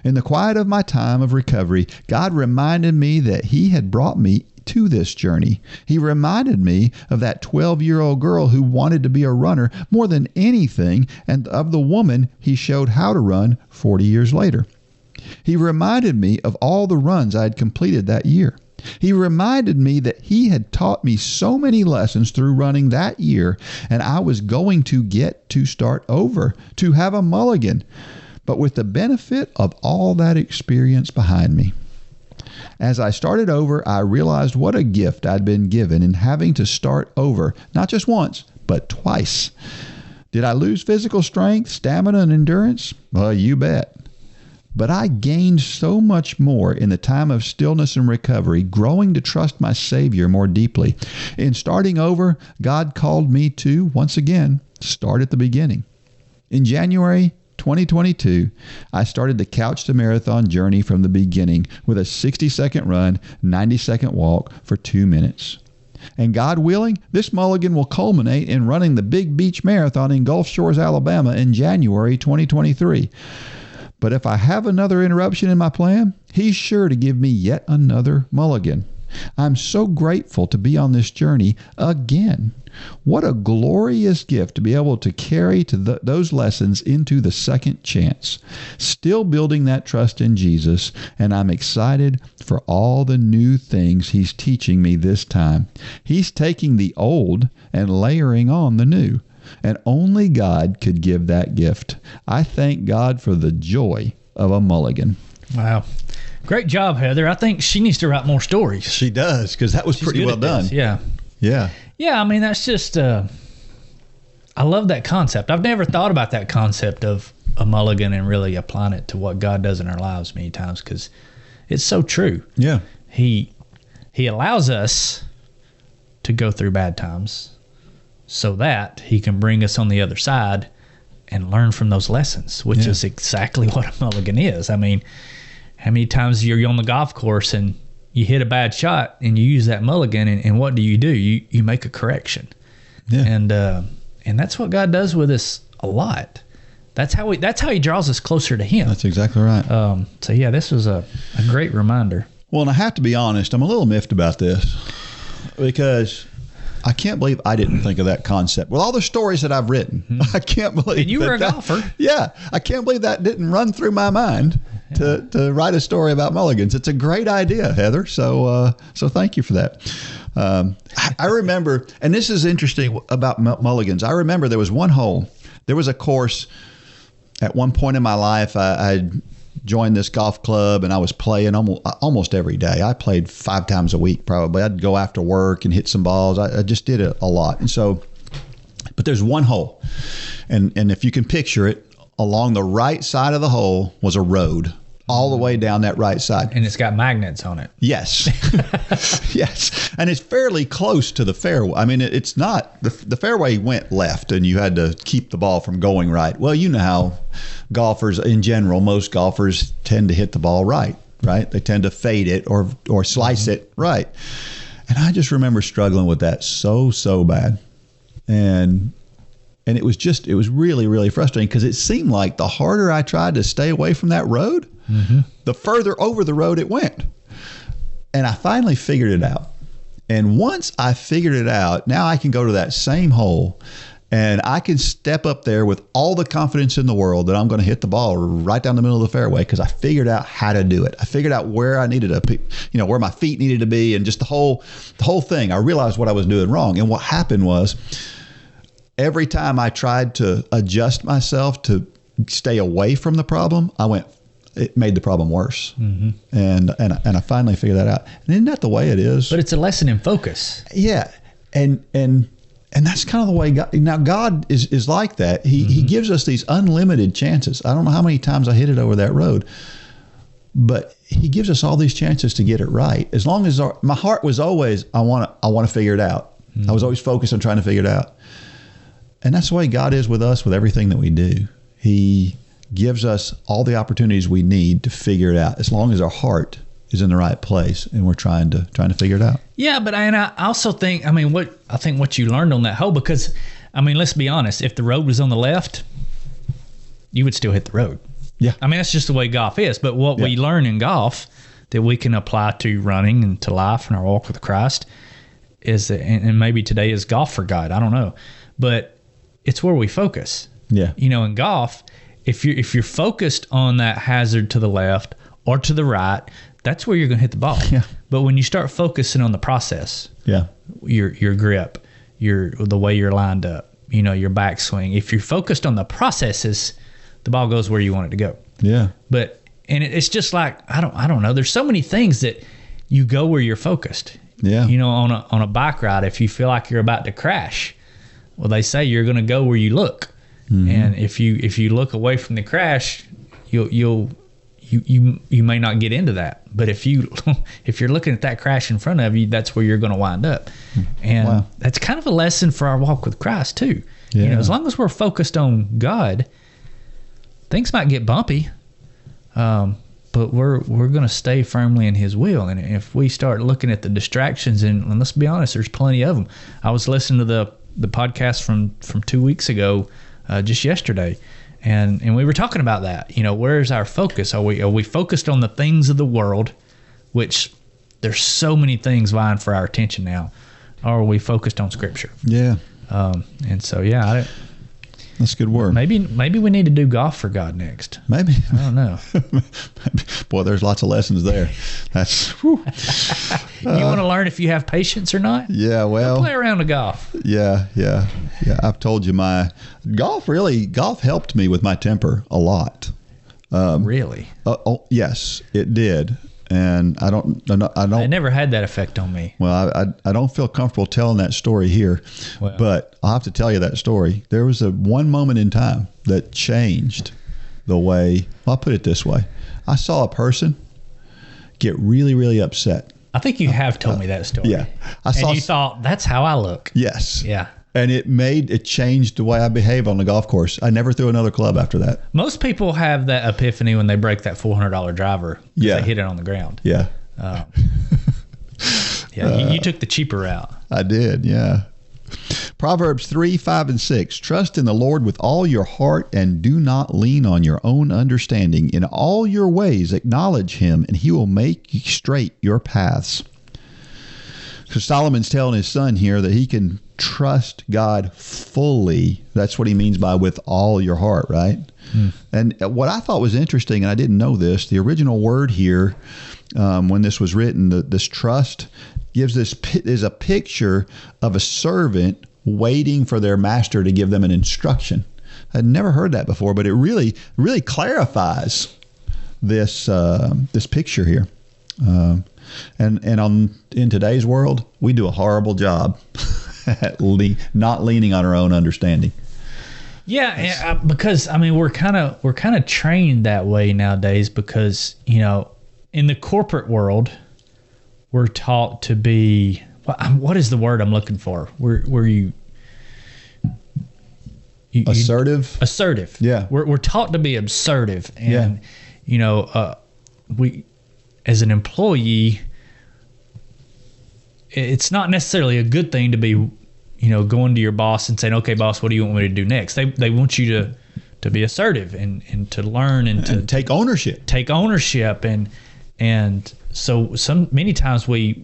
B: In the quiet of my time of recovery, God reminded me that He had brought me to this journey. He reminded me of that 12-year-old girl who wanted to be a runner more than anything, and of the woman He showed how to run 40 years later. He reminded me of all the runs I had completed that year. He reminded me that He had taught me so many lessons through running that year, and I was going to get to start over, to have a mulligan, but with the benefit of all that experience behind me. As I started over, I realized what a gift I'd been given in having to start over, not just once, but twice. Did I lose physical strength, stamina, and endurance? Well, you bet. But I gained so much more in the time of stillness and recovery, growing to trust my Savior more deeply. In starting over, God called me to, once again, start at the beginning. In January 2022, I started the Couch to Marathon journey from the beginning with a 60-second run, 90-second walk for 2 minutes. And God willing, this mulligan will culminate in running the Big Beach Marathon in Gulf Shores, Alabama in January 2023. But if I have another interruption in my plan, He's sure to give me yet another mulligan. I'm so grateful to be on this journey again. What a glorious gift to be able to carry those lessons into the second chance. Still building that trust in Jesus, and I'm excited for all the new things He's teaching me this time. He's taking the old and layering on the new, and only God could give that gift. I thank God for the joy of a mulligan.
C: Wow. Great job, Heather. I think she needs to write more stories.
B: She does, because that was pretty well done.
C: Yeah.
B: Yeah.
C: Yeah, I mean, that's just, I love that concept. I've never thought about that concept of a mulligan and really applying it to what God does in our lives many times, because it's so true.
B: Yeah.
C: He allows us to go through bad times so that He can bring us on the other side and learn from those lessons, which is exactly what a mulligan is. I mean, how many times you're on the golf course and you hit a bad shot and you use that mulligan, and what do? You make a correction. Yeah. And that's what God does with us a lot. That's how He draws us closer to Him.
B: That's exactly right.
C: So yeah, this was a great reminder.
B: Well, and I have to be honest, I'm a little miffed about this, because I can't believe I didn't think of that concept. With all the stories that I've written, I can't believe.
C: And you were a golfer.
B: Yeah, I can't believe that didn't run through my mind to write a story about mulligans. It's a great idea, Heather. So thank you for that. I remember, and this is interesting about mulligans. I remember there was one hole. There was a course at one point in my life. I joined this golf club, and I was playing almost every day. I played 5 times a week probably. I'd go after work and hit some balls. I just did it a lot. And so, but there's one hole, and if you can picture it, along the right side of the hole was a road all the way down that right side.
C: And it's got magnets on it.
B: Yes. Yes. And it's fairly close to the fairway. I mean, it's not, the fairway went left and you had to keep the ball from going right. Well, you know how golfers in general, most golfers tend to hit the ball right? They tend to fade it or slice it right. And I just remember struggling with that so bad. And it was really, really frustrating, because it seemed like the harder I tried to stay away from that road, the further over the road it went. And I finally figured it out. And once I figured it out, now I can go to that same hole and I can step up there with all the confidence in the world that I'm going to hit the ball right down the middle of the fairway, because I figured out how to do it. I figured out where I needed to, where my feet needed to be, and just the whole thing. I realized what I was doing wrong. And what happened was, every time I tried to adjust myself to stay away from the problem, it made the problem worse. And I finally figured that out. And isn't that the way it is?
C: But it's a lesson in focus.
B: Yeah. And that's kind of the way God is like that. He gives us these unlimited chances. I don't know how many times I hit it over that road, but He gives us all these chances to get it right. As long as my heart was always, I want to figure it out. I was always focused on trying to figure it out. And that's the way God is with us with everything that we do. He gives us all the opportunities we need to figure it out, as long as our heart is in the right place and we're trying to figure it out.
C: Yeah, but I also think, what you learned on that hole, because, let's be honest, if the road was on the left, you would still hit the road.
B: Yeah.
C: That's just the way golf is. But what we learn in golf that we can apply to running and to life and our walk with Christ is that, and maybe today is golf for God, I don't know, but it's where we focus.
B: Yeah.
C: In golf, if you're focused on that hazard to the left or to the right, that's where you're going to hit the ball.
B: Yeah.
C: But when you start focusing on the process, your grip, the way you're lined up, your backswing, if you're focused on the processes, the ball goes where you want it to go.
B: Yeah.
C: But it's just like, I don't know. There's so many things that you go where you're focused.
B: Yeah.
C: On a bike ride, if you feel like you're about to crash, well, they say you're going to go where you look. Mm-hmm. And if you look away from the crash, you may not get into that. But if you're looking at that crash in front of you, that's where you're going to wind up. And that's kind of a lesson for our walk with Christ too.
B: Yeah.
C: As long as we're focused on God, things might get bumpy, but we're going to stay firmly in His will. And if we start looking at the distractions, and let's be honest, there's plenty of them. I was listening to the podcast from 2 weeks ago, just yesterday, and we were talking about that. Where's our focus? Are we focused on the things of the world, which there's so many things vying for our attention now, or are we focused on Scripture?
B: Yeah.
C: And so
B: that's a good word.
C: Maybe we need to do golf for God next.
B: Maybe.
C: I don't know.
B: Boy, there's lots of lessons there. That's. Whew.
C: You want to learn if you have patience or not?
B: Yeah. Well.
C: Go play around with golf.
B: Yeah. I've told you golf helped me with my temper a lot.
C: Really?
B: Yes, it did. And I don't.
C: It never had that effect on me.
B: Well, I don't feel comfortable telling that story here, but I'll have to tell you that story. There was one moment in time that changed the way. I'll put it this way: I saw a person get really, really upset.
C: I think you have told me that story.
B: Yeah,
C: and you thought, that's how I look.
B: Yes.
C: Yeah.
B: And it changed the way I behave on the golf course. I never threw another club after that.
C: Most people have that epiphany when they break that $400 driver.
B: Yeah.
C: They hit it on the ground.
B: Yeah.
C: You took the cheaper route.
B: I did, yeah. Proverbs 3, 5, and 6. Trust in the Lord with all your heart and do not lean on your own understanding. In all your ways acknowledge Him, and He will make straight your paths. So Solomon's telling his son here that he can trust God fully. That's what he means by with all your heart, right? And what I thought was interesting, and I didn't know this, the original word here, when this was written, this trust is a picture of a servant waiting for their master to give them an instruction. I'd never heard that before, but it really, really clarifies this picture here. And in today's world, we do a horrible job at not leaning on our own understanding.
C: Yeah, because we're kind of trained that way nowadays, because in the corporate world, we're taught to be, what is the word I'm looking for? Where you
B: assertive.
C: Assertive.
B: Yeah.
C: We're taught to be assertive, and we, as an employee, it's not necessarily a good thing to be, going to your boss and saying, "Okay, boss, what do you want me to do next?" They want you to be assertive and to learn and to
B: take ownership.
C: Take ownership, and so many times we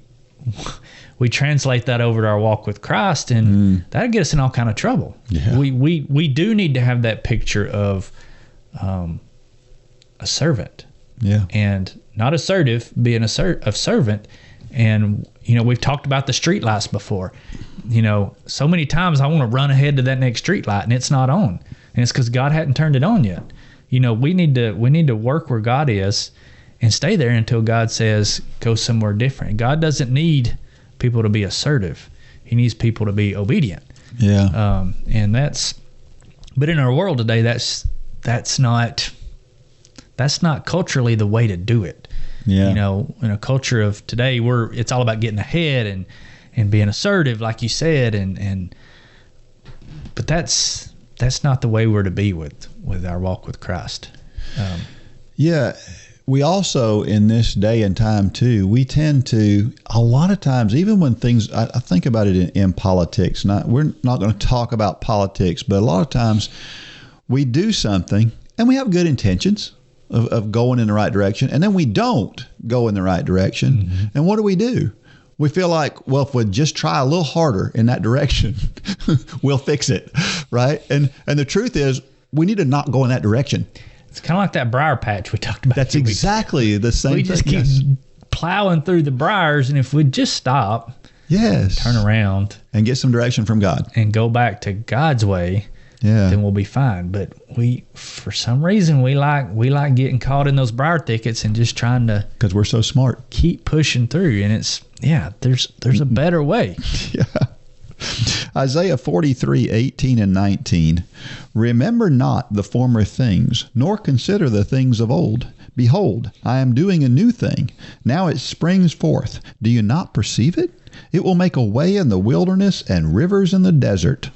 C: translate that over to our walk with Christ, and that'll get us in all kind of trouble.
B: Yeah.
C: We do need to have that picture of a servant.
B: Yeah.
C: And not assertive, being a servant. And, we've talked about the street lights before. So many times I want to run ahead to that next street light and it's not on. And it's because God hadn't turned it on yet. We need to work where God is and stay there until God says, go somewhere different. God doesn't need people to be assertive. He needs people to be obedient.
B: Yeah.
C: But in our world today, that's not culturally the way to do it.
B: Yeah.
C: In a culture of today, it's all about getting ahead and being assertive, like you said, and But that's not the way we're to be with our walk with Christ.
B: Yeah. We also, in this day and time too, we tend to, a lot of times, even when things, I think about it in politics, we're not going to talk about politics, but a lot of times we do something and we have good intentions of going in the right direction, and then we don't go in the right direction. Mm-hmm. And what do? We feel like, well, if we just try a little harder in that direction, we'll fix it, right? And the truth is, we need to not go in that direction.
C: It's kind of like that briar patch we talked about.
B: That's exactly the same thing.
C: We just keep plowing through the briars, and if we just stop, turn around,
B: and get some direction from God,
C: and go back to God's way, then we'll be fine. But for some reason, we like getting caught in those briar thickets and just trying to,
B: because we're so smart,
C: keep pushing through. And it's there's a better way.
B: Yeah. Isaiah 43:18 and 19. Remember not the former things, nor consider the things of old. Behold, I am doing a new thing. Now it springs forth. Do you not perceive it? It will make a way in the wilderness and rivers in the desert.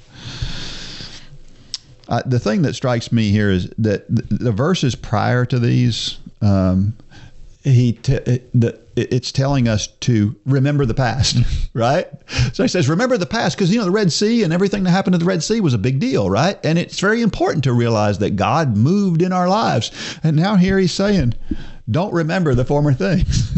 B: The thing that strikes me here is that the verses prior to these, it's telling us to remember the past, right? So he says, remember the past, because, the Red Sea and everything that happened at the Red Sea was a big deal, right? And it's very important to realize that God moved in our lives. And now here he's saying, don't remember the former things.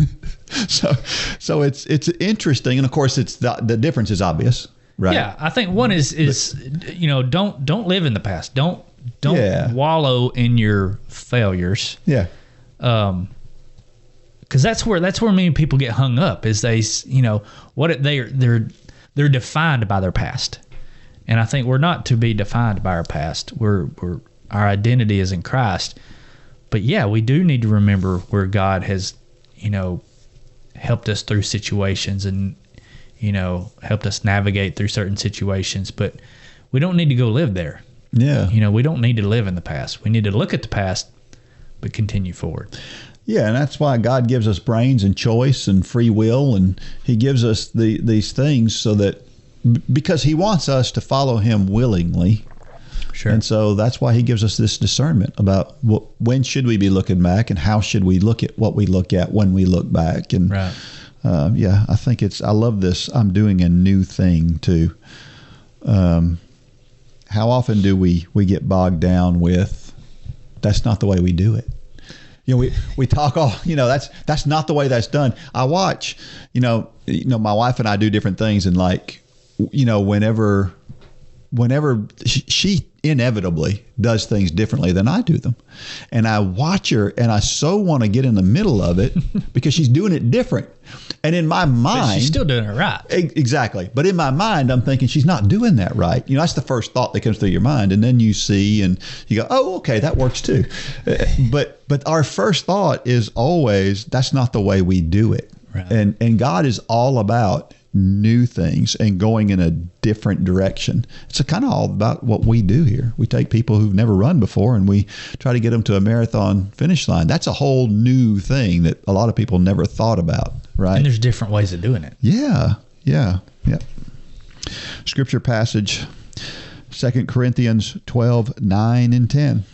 B: So it's interesting. And of course, it's the difference is obvious, right?
C: Yeah, I think one is don't live in the past. Don't wallow in your failures.
B: Yeah.
C: Because that's where many people get hung up, is they're defined by their past, and I think we're not to be defined by our past. Our identity is in Christ, but we do need to remember where God has, helped us through situations and helped us navigate through certain situations. But we don't need to go live there.
B: Yeah,
C: we don't need to live in the past. We need to look at the past, but continue forward.
B: Yeah, and that's why God gives us brains and choice and free will, and he gives us these things so that, because he wants us to follow him willingly.
C: Sure.
B: And so that's why he gives us this discernment about when should we be looking back and how should we look at what we look at when we look back. And
C: right.
B: I think I love this. I'm doing a new thing too. How often do we get bogged down with, that's not the way we do it? We talk all, that's not the way that's done. I watch, my wife and I do different things, and whenever she inevitably does things differently than I do them. And I watch her and I so want to get in the middle of it because she's doing it different. And in my mind,
C: but she's still doing it right.
B: Exactly. But in my mind, I'm thinking she's not doing that right. That's the first thought that comes through your mind. And then you see and you go, oh, okay, that works too. But our first thought is always, that's not the way we do it.
C: Right.
B: And God is all about new things and going in a different direction. It's kind of all about what we do here. We take people who've never run before and we try to get them to a marathon finish line. That's a whole new thing that a lot of people never thought about, right?
C: And there's different ways of doing it.
B: Yeah. Scripture passage, 2 Corinthians 12:9 and 10.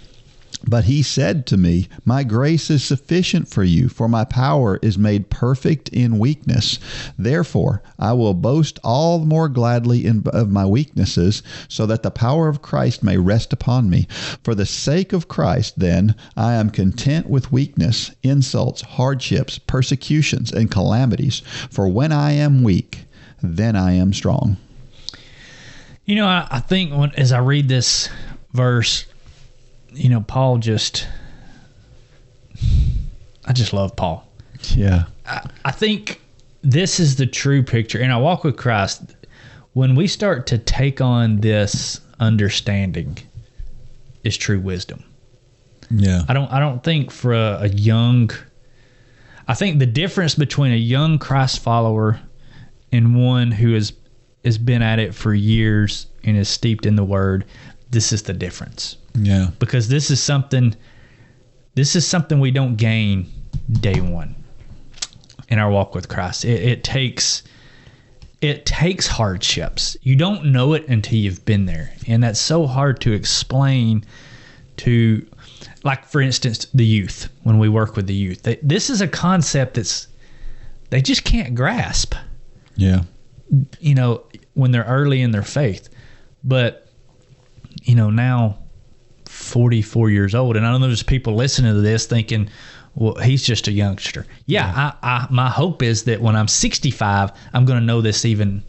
B: But he said to me, my grace is sufficient for you, for my power is made perfect in weakness. Therefore, I will boast all the more gladly of my weaknesses, so that the power of Christ may rest upon me. For the sake of Christ, then, I am content with weakness, insults, hardships, persecutions, and calamities. For when I am weak, then I am strong.
C: I think as I read this verse, Paul I just love Paul.
B: Yeah.
C: I think this is the true picture. In our walk with Christ, when we start to take on this understanding, is true wisdom.
B: Yeah.
C: I don't think for a young, I think the difference between a young Christ follower and one who has been at it for years and is steeped in the Word, this is the difference.
B: Yeah.
C: Because this is something we don't gain day one in our walk with Christ. It takes it takes hardships. You don't know it until you've been there. And that's so hard to explain to, like, for instance, the youth, when we work with the youth. This is a concept they just can't grasp.
B: Yeah.
C: You know, when they're early in their faith. But, you know, now 44 years old, and I know there's people listening to this thinking, well, he's just a youngster. Yeah. My hope is that when I'm 65, I'm going to know this even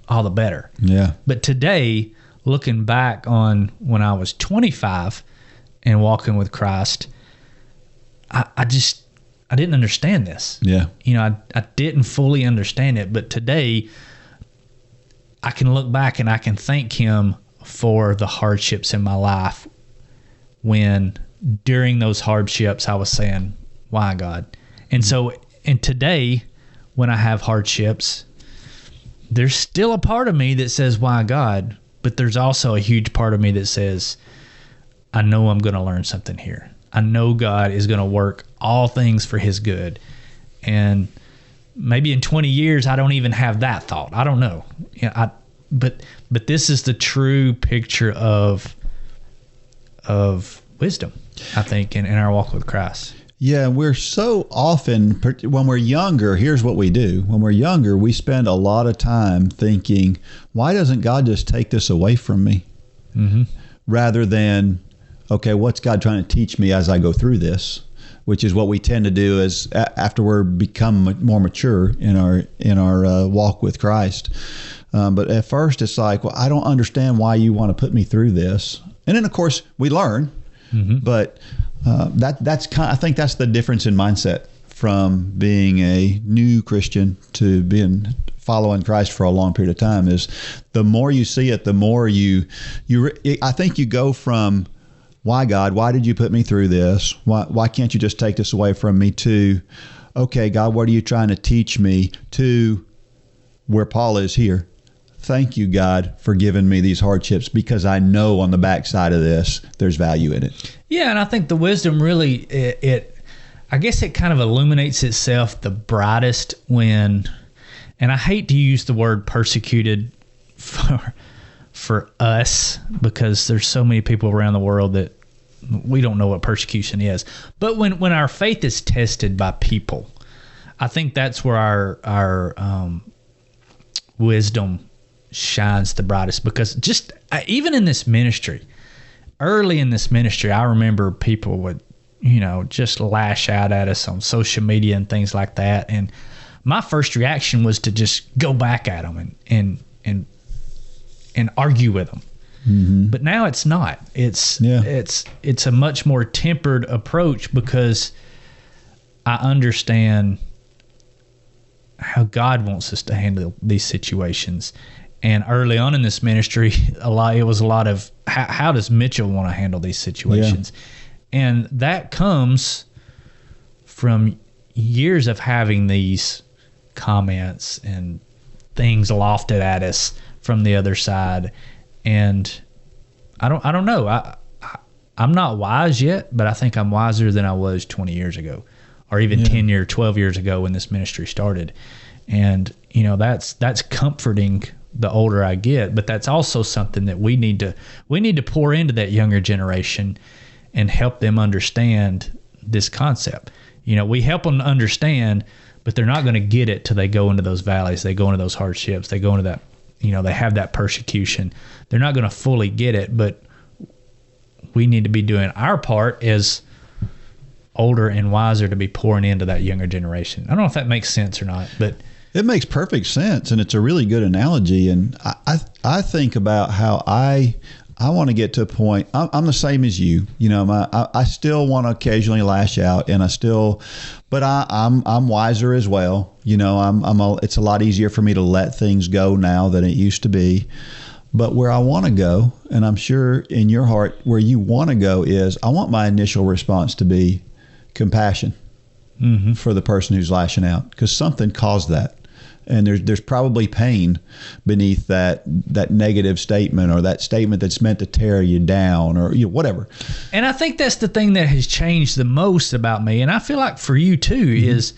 C: all the better.
B: Yeah.
C: But today, looking back on when I was 25 and walking with Christ, I didn't understand this.
B: Yeah.
C: You know, I didn't fully understand it. But today, I can look back and I can thank him for the hardships in my life, when during those hardships I was saying, why, God? And so, and today, when I have hardships, there's still a part of me that says, why, God? But there's also a huge part of me that says, I know I'm going to learn something here. I know God is going to work all things for his good. And maybe in 20 years, I don't even have that thought. I don't know. You know, but this is the true picture of wisdom, I think, in our walk with Christ.
B: Yeah, we're so often, when we're younger, here's what we do. When we're younger, we spend a lot of time thinking, why doesn't God just take this away from me?
C: Mm-hmm.
B: Rather than, okay, what's God trying to teach me as I go through this? Which is what we tend to do as after we're become more mature in our walk with Christ. But at first, it's like, well, I don't understand why you want to put me through this. And then, of course, we learn. Mm-hmm. But I think that's the difference in mindset from being a new Christian to being following Christ for a long period of time. Is the more you see it, the more I think you go from, why, God, why did you put me through this? Why can't you just take this away from me? To, okay, God, what are you trying to teach me? To where Paul is here. Thank you, God, for giving me these hardships, because I know on the backside of this, there's value in it.
C: Yeah, and I think the wisdom really, I guess it kind of illuminates itself the brightest when, and I hate to use the word persecuted for us, because there's so many people around the world that we don't know what persecution is. But when our faith is tested by people, I think that's where our wisdom shines the brightest. Because just even in this ministry, early in this ministry, I remember people would, just lash out at us on social media and things like that. And my first reaction was to just go back at them and argue with them. Mm-hmm. But now it's not. It's a much more tempered approach, because I understand how God wants us to handle these situations. And early on in this ministry, it was a lot of how does Mitchell want to handle these situations? Yeah. And that comes from years of having these comments and things lofted at us from the other side. And I don't know. I'm not wise yet, but I think I'm wiser than I was 20 years ago, or even 10 years, 12 years ago when this ministry started. And, that's comforting the older I get, but that's also something that we need to pour into that younger generation and help them understand this concept. We help them understand, but they're not going to get it till they go into those valleys, they go into those hardships, they go into that, they have that persecution. They're not going to fully get it, but we need to be doing our part as older and wiser to be pouring into that younger generation. I don't know if that makes sense or not, but
B: it makes perfect sense, and it's a really good analogy. And I think about how I want to get to a point. I'm the same as you. I still want to occasionally lash out, and but I'm wiser as well. It's a lot easier for me to let things go now than it used to be. But where I want to go, and I'm sure in your heart where you want to go, is I want my initial response to be compassion for the person who's lashing out, because something caused that. And there's probably pain beneath that negative statement, or that statement that's meant to tear you down, or whatever. And
C: I think that's the thing that has changed the most about me, and I feel like for you too, is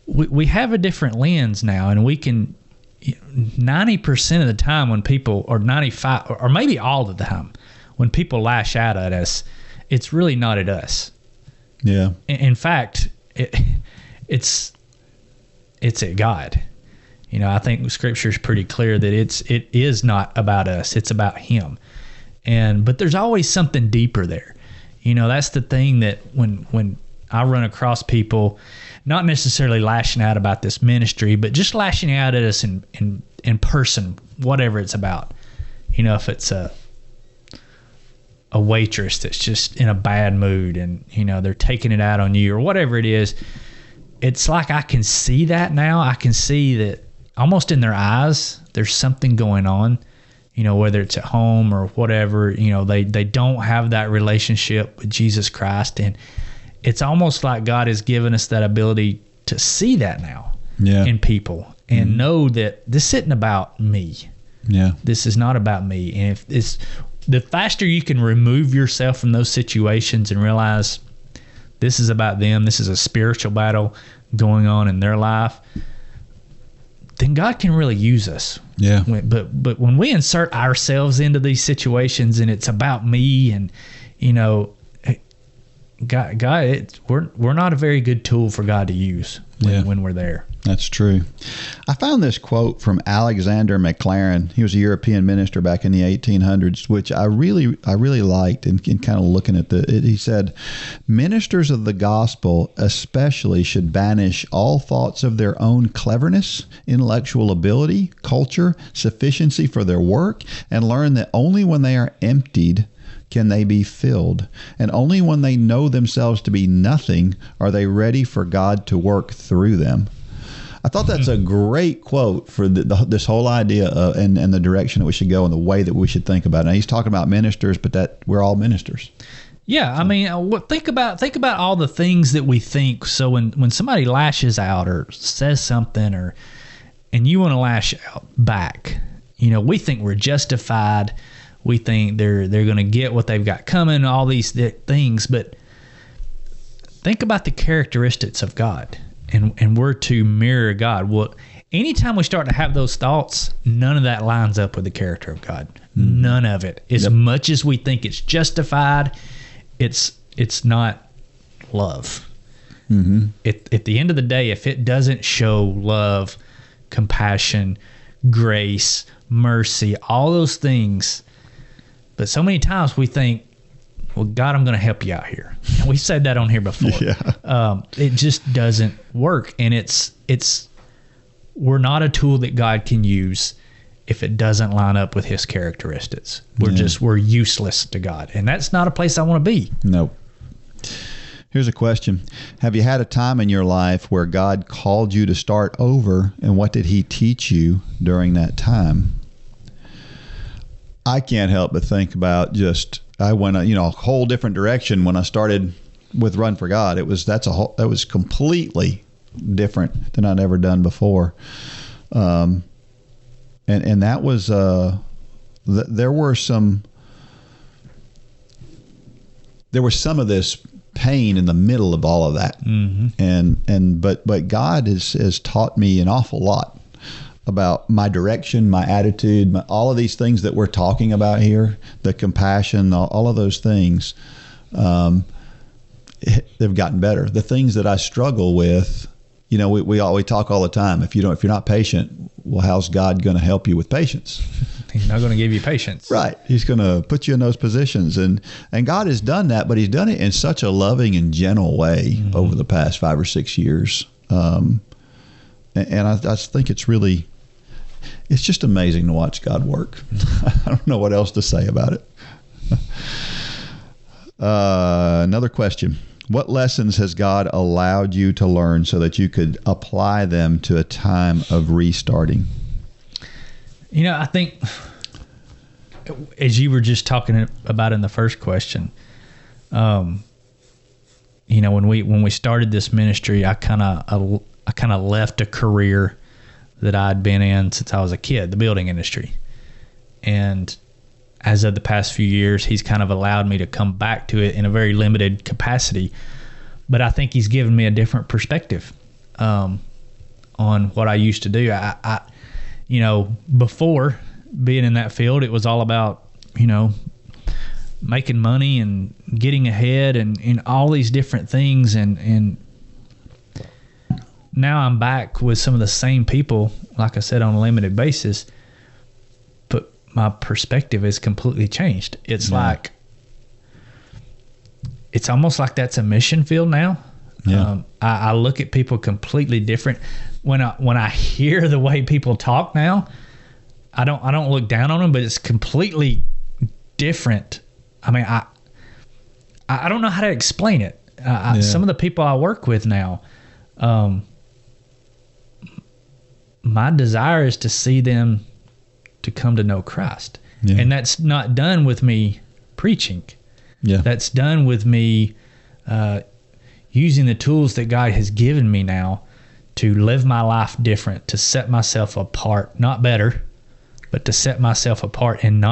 C: we have a different lens now, and we can 90% of the time when people, or 95, or maybe all the time, when people lash out at us, it's really not at us.
B: Yeah.
C: In fact, it's at God. I think Scripture is pretty clear that it is not about us; it's about Him. But there's always something deeper there. That's the thing that when I run across people, not necessarily lashing out about this ministry, but just lashing out at us in person, whatever it's about. If it's a waitress that's just in a bad mood and, they're taking it out on you or whatever it is, it's like I can see that now. I can see that almost in their eyes, there's something going on, whether it's at home or whatever, they don't have that relationship with Jesus Christ. And it's almost like God has given us that ability to see that now in people and know that this isn't about me. Yeah. This is not about me. And if it's the faster you can remove yourself from those situations and realize this is about them, this is a spiritual battle going on in their life, then God can really use us. Yeah. But when we insert ourselves into these situations and it's about me and, God, we're not a very good tool for God to use when we're there.
B: That's true. I found this quote from Alexander McLaren. He was a European minister back in the 1800s, which I really liked. And kind of looking at he said, "Ministers of the gospel especially should banish all thoughts of their own cleverness, intellectual ability, culture, sufficiency for their work, and learn that only when they are emptied can they be filled, and only when they know themselves to be nothing are they ready for God to work through them." I thought that's a great quote for this whole idea and the direction that we should go and the way that we should think about it. Now, he's talking about ministers, but that we're all ministers.
C: Yeah, I mean, think about all the things that we think. So when somebody lashes out or says something, and you want to lash out back, we think we're justified. We think they're going to get what they've got coming, all these things. But think about the characteristics of God, and we're to mirror God. Well, anytime we start to have those thoughts, none of that lines up with the character of God. None of it. As much as we think it's justified, it's not love. At the end of the day, if it doesn't show love, compassion, grace, mercy, all those things. But so many times we think, well, God, I'm going to help you out here. And we've said that on here before. It just doesn't work. And we're not a tool that God can use if it doesn't line up with His characteristics. We're useless to God. And that's not a place I want to be.
B: Nope. Here's a question. Have you had a time in your life where God called you to start over, and what did He teach you during that time? I can't help but think about I went a whole different direction when I started with Run for God. That was completely different than I'd ever done before. And that was there was some of this pain in the middle of all of that. But God has taught me an awful lot about my direction, my attitude, all of these things that we're talking about here, the compassion, all of those things, they've gotten better. The things that I struggle with, we talk all the time. If you're not patient, well, how's God going to help you with patience?
C: He's not going to give you patience.
B: Right. He's going to put you in those positions. And God has done that, but He's done it in such a loving and gentle way over the past 5 or 6 years. And I think it's just amazing to watch God work. I don't know what else to say about it. Another question. What lessons has God allowed you to learn so that you could apply them to a time of restarting?
C: I think, as you were just talking about in the first question, when we started this ministry, I kind of left a career that I'd been in since I was a kid, the building industry. And as of the past few years, He's kind of allowed me to come back to it in a very limited capacity. But I think He's given me a different perspective on what I used to do. before being in that field, it was all about, making money and getting ahead and all these different things. And now I'm back with some of the same people, like I said, on a limited basis, but my perspective is completely changed. It's like, it's almost like that's a mission field now. Yeah. I look at people completely different. When I hear the way people talk now, I don't look down on them, but it's completely different. I mean, I don't know how to explain it. Some of the people I work with now, my desire is to see them to come to know Christ. Yeah. And that's not done with me preaching. Yeah. That's done with me using the tools that God has given me now to live my life different, to set myself apart, not better, but to set myself apart and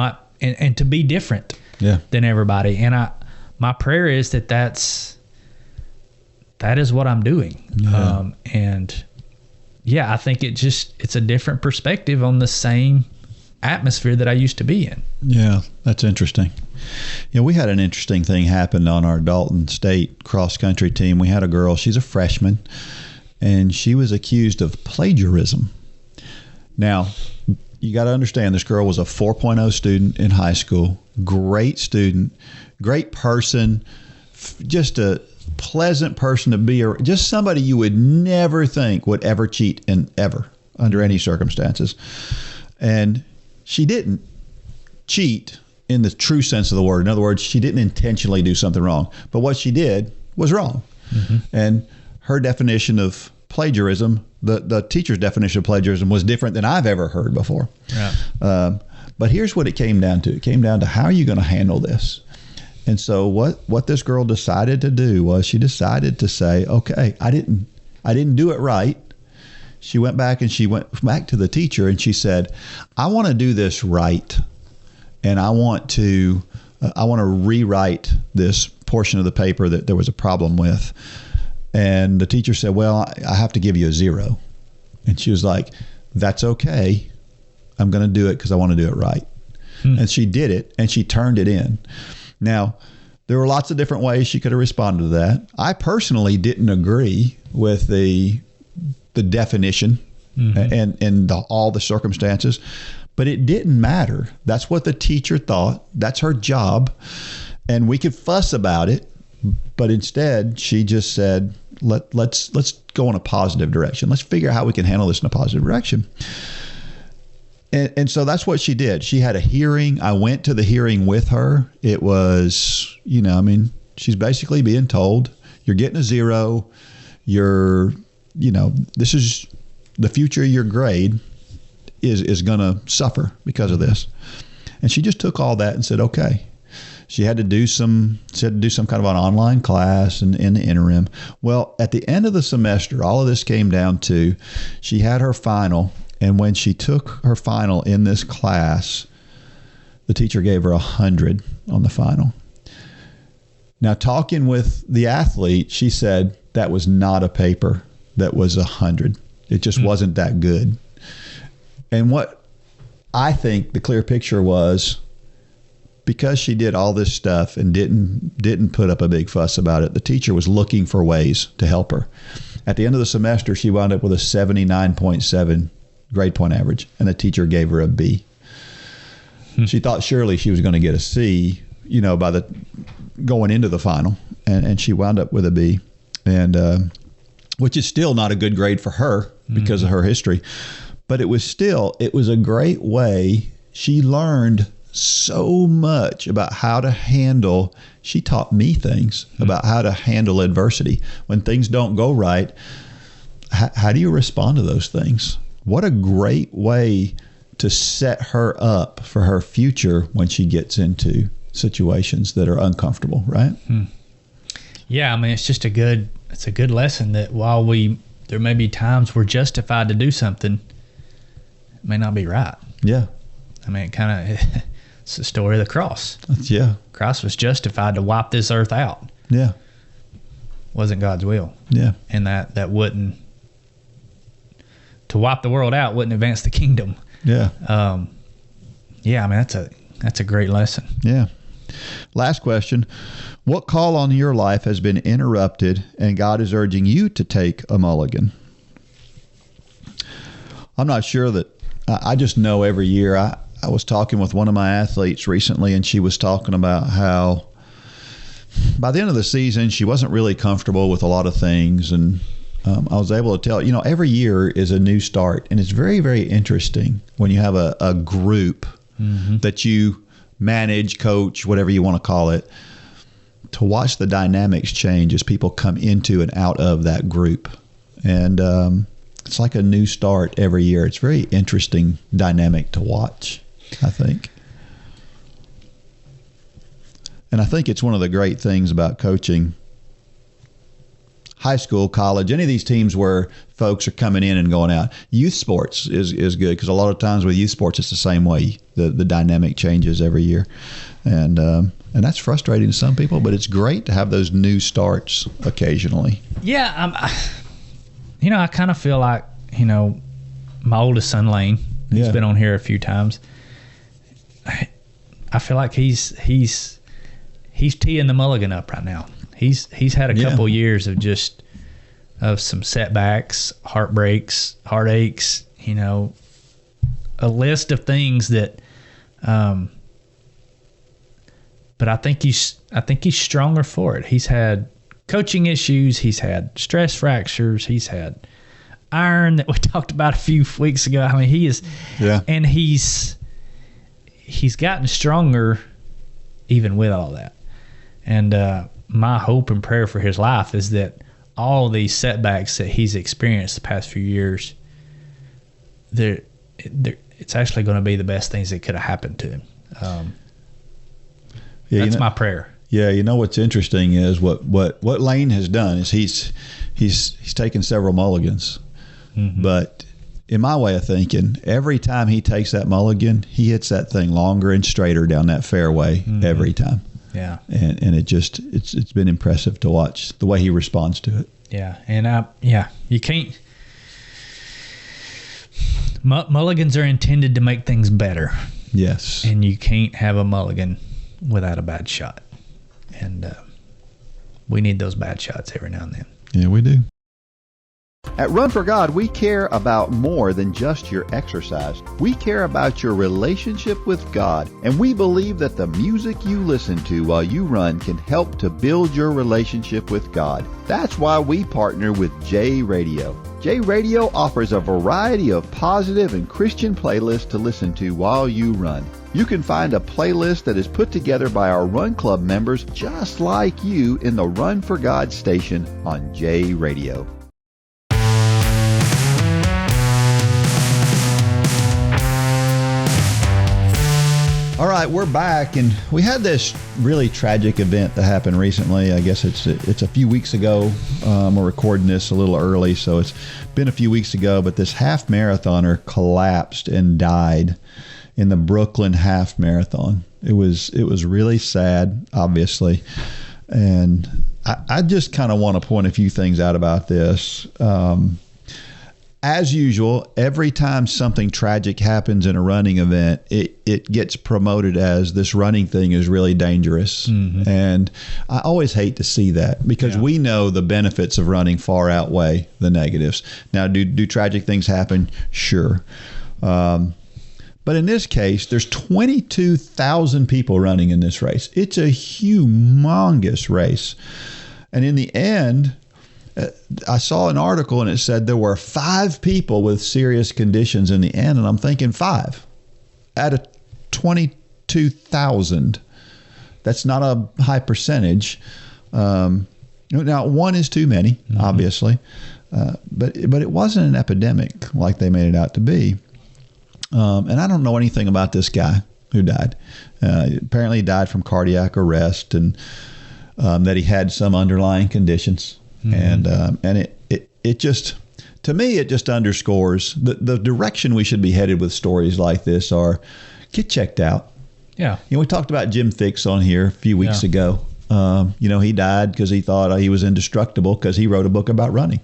C: to be different than everybody. And my prayer is that is what I'm doing. Yeah. I think it's a different perspective on the same atmosphere that I used to be in.
B: Yeah, that's interesting. We had an interesting thing happen on our Dalton State cross country team. We had a girl, she's a freshman, and she was accused of plagiarism. Now, you got to understand, this girl was a 4.0 student in high school, great student, great person, just a pleasant person to be around, just somebody you would never think would ever cheat under any circumstances. And she didn't cheat in the true sense of the word. In other words, she didn't intentionally do something wrong, but what she did was wrong. Mm-hmm. And her definition of plagiarism, the teacher's definition of plagiarism, was different than I've ever heard before. Yeah. But here's what it came down to. It came down to, how are you going to handle this? And so what this girl decided to do was, she decided to say, okay, I didn't do it right. She went back to the teacher and she said, I want to do this right. And I want to rewrite this portion of the paper that there was a problem with. And the teacher said, well, I have to give you a 0. And she was like, that's okay. I'm going to do it because I want to do it right. And she did it, and she turned it in. Now, there were lots of different ways she could have responded to that. I personally didn't agree with the definition and all the circumstances, but it didn't matter. That's what the teacher thought. That's her job. And we could fuss about it, but instead she just said, let's go in a positive direction. Let's figure out how we can handle this in a positive direction. And so that's what she did. She had a hearing. I went to the hearing with her. It was, she's basically being told, you're getting a 0. This is the future of your grade is going to suffer because of this. And she just took all that and said, okay. She had to do some kind of an online class in the interim. Well, at the end of the semester, all of this came down to, she had her final. And when she took her final in this class, the teacher gave her 100 on the final. Now, talking with the athlete, she said that was not a paper that was 100. It just wasn't that good. And what I think the clear picture was, because she did all this stuff and didn't put up a big fuss about it, the teacher was looking for ways to help her. At the end of the semester, she wound up with a 79.7 grade point average, and the teacher gave her a B. She thought surely she was going to get a C, by going into the final, and she wound up with a B, and which is still not a good grade for her because of her history, but it was a great way. She learned so much about how to handle. She taught me things about how to handle adversity when things don't go right. How do you respond to those things? What a great way to set her up for her future when she gets into situations that are uncomfortable, right?
C: Yeah, it's a good lesson that while there may be times we're justified to do something, it may not be right.
B: Yeah.
C: It's the story of the cross.
B: Yeah.
C: Christ was justified to wipe this earth out.
B: Yeah.
C: Wasn't God's will.
B: Yeah.
C: And that wouldn't, to wipe the world out wouldn't advance the kingdom.
B: Yeah.
C: Yeah, I mean, that's a great lesson.
B: Yeah. Last question. What call on your life has been interrupted and God is urging you to take a mulligan? I'm not sure that I just know every year. I was talking with one of my athletes recently, and she was talking about how by the end of the season, she wasn't really comfortable with a lot of things. And I was able to tell, every year is a new start. And it's very, very interesting when you have a group that you manage, coach, whatever you want to call it, to watch the dynamics change as people come into and out of that group. And it's like a new start every year. It's very interesting dynamic to watch, I think. And I think it's one of the great things about coaching high school, college, any of these teams where folks are coming in and going out. Youth sports is good because a lot of times with youth sports, it's the same way. The dynamic changes every year. And that's frustrating to some people, but it's great to have those new starts occasionally.
C: Yeah, I kind of feel like, my oldest son, Lane, he's been on here a few times. I feel like he's teeing the mulligan up right now. He's had a couple years of some setbacks, heartbreaks, heartaches, a list of things that but I think he's stronger for it. He's had coaching issues, he's had stress fractures, he's had iron that we talked about a few weeks ago. I mean, he is and he's gotten stronger even with all that. And my hope and prayer for his life is that all these setbacks that he's experienced the past few years, it's actually going to be the best things that could have happened to him. That's my prayer.
B: Yeah, what's interesting is what Lane has done is he's taken several mulligans, but in my way of thinking, every time he takes that mulligan, he hits that thing longer and straighter down that fairway every time.
C: Yeah,
B: and it's been impressive to watch the way he responds to it.
C: Yeah, and you can't. Mulligans are intended to make things better.
B: Yes,
C: and you can't have a mulligan without a bad shot, and we need those bad shots every now and then.
B: Yeah, we do. At Run for God, we care about more than just your exercise. We care about your relationship with God, and we believe that the music you listen to while you run can help to build your relationship with God. That's why we partner with J Radio. J Radio offers a variety of positive and Christian playlists to listen to while you run. You can find a playlist that is put together by our Run Club members just like you in the Run for God station on J Radio. All right, we're back, and we had this really tragic event that happened recently. I guess it's a few weeks ago. We're recording this a little early, so it's been a few weeks ago. But this half marathoner collapsed and died in the Brooklyn half marathon. It was really sad, obviously, and I just kind of want to point a few things out about this. As usual, every time something tragic happens in a running event, it gets promoted as this running thing is really dangerous. And I always hate to see that because we know the benefits of running far outweigh the negatives. Now, do tragic things happen? Sure. But in this case, there's 22,000 people running in this race. It's a humongous race. And in the end, I saw an article and it said there were 5 people with serious conditions in the end. And I'm thinking 5 out of 22,000. That's not a high percentage. Now, 1 is too many, obviously. But it wasn't an epidemic like they made it out to be. And I don't know anything about this guy who died. Apparently he died from cardiac arrest and that he had some underlying conditions. And it just, to me, it just underscores the direction we should be headed with stories like this are get checked out.
C: Yeah.
B: We talked about Jim Fix on here a few weeks ago. He died because he thought he was indestructible because he wrote a book about running.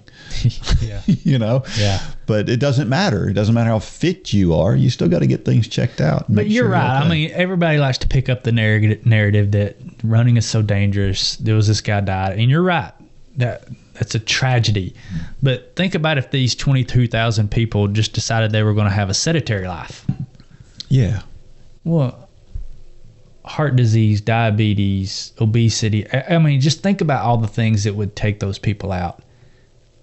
C: Yeah.
B: Yeah. But it doesn't matter. It doesn't matter how fit you are. You still got to get things checked out.
C: But you're right. Okay. I mean, everybody likes to pick up the narrative that running is so dangerous. There was this guy died. And you're right. That's a tragedy. But think about if these 22,000 people just decided they were going to have a sedentary life.
B: Yeah.
C: Well, heart disease, diabetes, obesity. I mean, just think about all the things that would take those people out.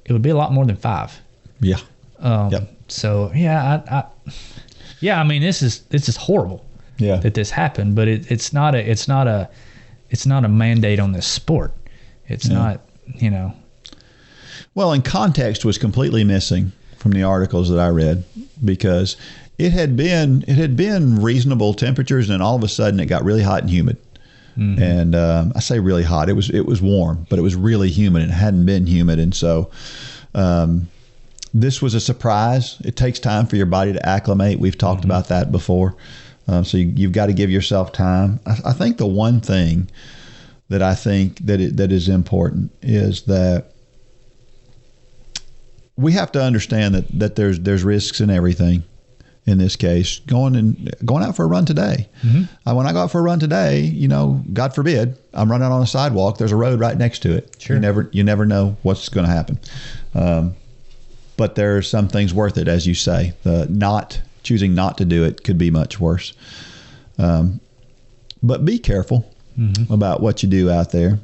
C: It would be a lot more than 5.
B: Yeah.
C: Yep. So I mean, this is horrible.
B: Yeah.
C: That this happened, but it's not a mandate on this sport. It's not,
B: Well, and context was completely missing from the articles that I read, because it had been reasonable temperatures, and then all of a sudden it got really hot and humid. Mm-hmm. And I say really hot. It was warm, but it was really humid. It hadn't been humid, and so this was a surprise. It takes time for your body to acclimate. We've talked mm-hmm. about that before. So you've got to give yourself time. I think the one thing that I think that is important is that we have to understand that there's risks in everything. In this case, going out for a run today. Mm-hmm. When I go out for a run today, God forbid, I'm running on a sidewalk. There's a road right next to it. Sure. You never know what's going to happen. But there are some things worth it, as you say. Choosing not to do it could be much worse. But be careful mm-hmm. about what you do out there.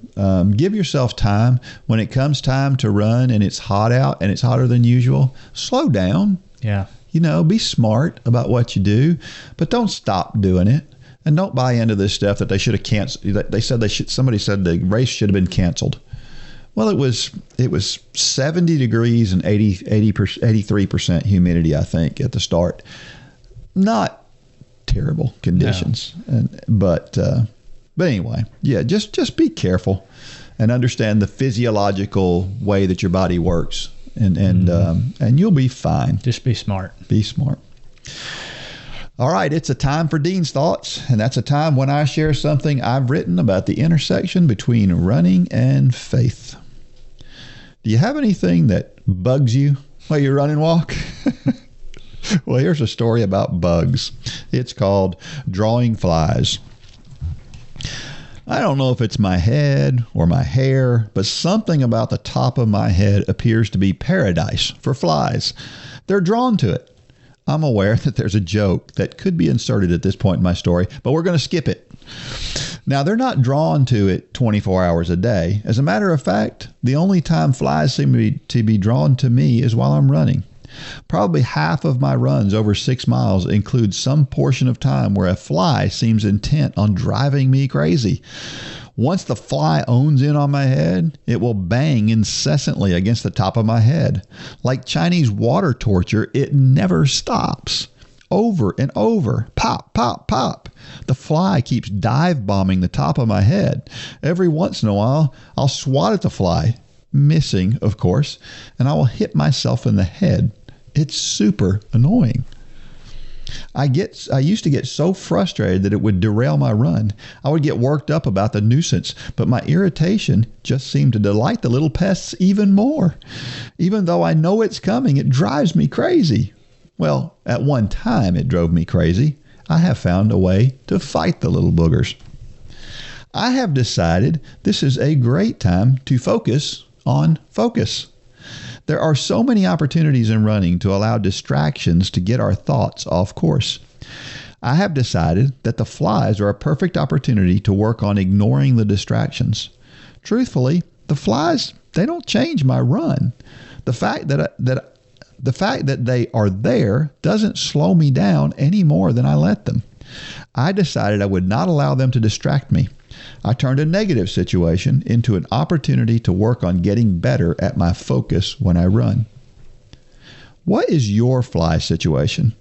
B: Give yourself time. When it comes time to run and it's hot out and it's hotter than usual, slow down.
C: Yeah.
B: Be smart about what you do, but don't stop doing it. And don't buy into this stuff that they should have canceled. Somebody said the race should have been canceled. Well, it was 70 degrees and 83% humidity, I think, at the start. Not terrible conditions. No. But anyway, yeah, just be careful and understand the physiological way that your body works. And you'll be fine.
C: Just be smart.
B: Be smart. All right, it's a time for Dean's Thoughts, and that's a time when I share something I've written about the intersection between running and faith. Do you have anything that bugs you while you run and walk? Well, here's a story about bugs. It's called Drawing Flies. I don't know if it's my head or my hair, but something about the top of my head appears to be paradise for flies. They're drawn to it. I'm aware that there's a joke that could be inserted at this point in my story, but we're going to skip it. Now, they're not drawn to it 24 hours a day. As a matter of fact, the only time flies seem to be drawn to me is while I'm running. Probably half of my runs over 6 miles include some portion of time where a fly seems intent on driving me crazy. Once the fly owns in on my head, it will bang incessantly against the top of my head. Like Chinese water torture, it never stops. Over and over. Pop, pop, pop. The fly keeps dive bombing the top of my head. Every once in a while, I'll swat at the fly, missing, of course, and I will hit myself in the head. It's super annoying. I used to get so frustrated that it would derail my run. I would get worked up about the nuisance, but my irritation just seemed to delight the little pests even more. Even though I know it's coming, it drives me crazy. Well, at one time it drove me crazy. I have found a way to fight the little boogers. I have decided this is a great time to focus on focus. There are so many opportunities in running to allow distractions to get our thoughts off course. I have decided that the flies are a perfect opportunity to work on ignoring the distractions. Truthfully, the flies, they don't change my run. The fact that they are there doesn't slow me down any more than I let them. I decided I would not allow them to distract me. I turned a negative situation into an opportunity to work on getting better at my focus when I run. What is your fly situation?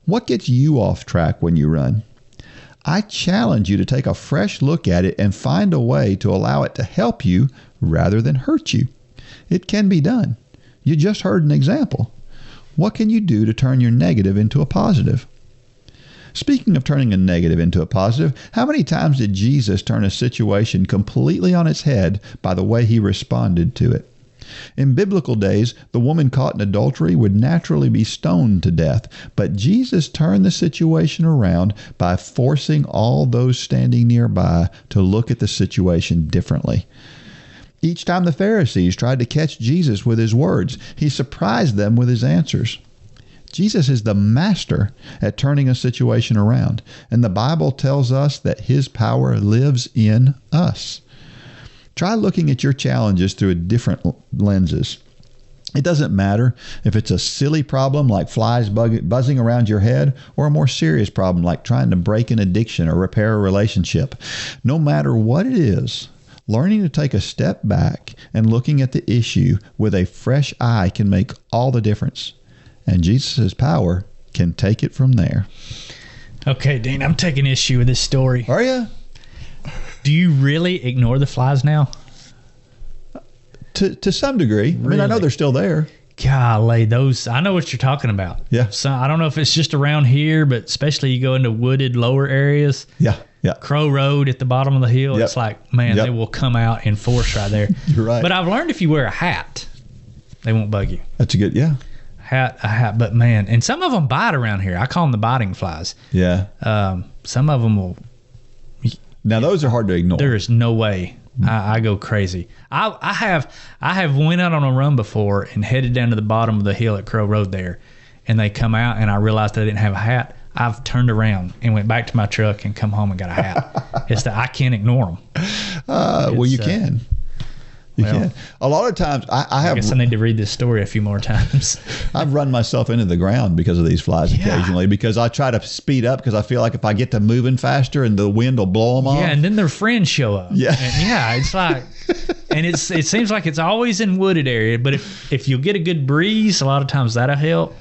B: What gets you off track when you run? I challenge you to take a fresh look at it and find a way to allow it to help you rather than hurt you. It can be done. You just heard an example. What can you do to turn your negative into a positive? Speaking of turning a negative into a positive, how many times did Jesus turn a situation completely on its head by the way he responded to it? In biblical days, the woman caught in adultery would naturally be stoned to death, but Jesus turned the situation around by forcing all those standing nearby to look at the situation differently. Each time the Pharisees tried to catch Jesus with his words, he surprised them with his answers. Jesus is the master at turning a situation around, and the Bible tells us that his power lives in us. Try looking at your challenges through different lenses. It doesn't matter if it's a silly problem like flies buzzing around your head or a more serious problem like trying to break an addiction or repair a relationship. No matter what it is, learning to take a step back and looking at the issue with a fresh eye can make all the difference. And Jesus' power can take it from there.
C: Okay, Dean, I'm taking issue with this story.
B: Are you?
C: Do you really ignore the flies now?
B: To some degree. I mean, I know they're still there.
C: Golly, those, I know what you're talking about.
B: Yeah.
C: So I don't know if it's just around here, but especially you go into wooded lower areas.
B: Yeah. Yeah.
C: Crow Road at the bottom of the hill.
B: Yep.
C: It's like, man,
B: Yep.
C: they will come out in force right there.
B: You're right.
C: But I've learned if you wear a hat, they won't bug you.
B: That's a good, yeah.
C: A hat. But man, and some of them bite around here. I call them the biting flies.
B: Yeah.
C: Some of them will.
B: Now, those are hard to ignore.
C: There is no way. I go crazy. I have went out on a run before and headed down to the bottom of the hill at Crow Road there, and they come out and I realized I didn't have a hat. I've turned around and went back to my truck and come home and got a hat. It's that I can't ignore them.
B: Well, you can. You can. A lot of times, I
C: guess I need to read this story a few more times.
B: I've run myself into the ground because of these flies occasionally, because I try to speed up because I feel like if I get to moving faster and the wind will blow them off.
C: Yeah, and then their friends show up.
B: Yeah.
C: And it's like, and it seems like it's always in wooded area, but if you'll get a good breeze, a lot of times that'll help.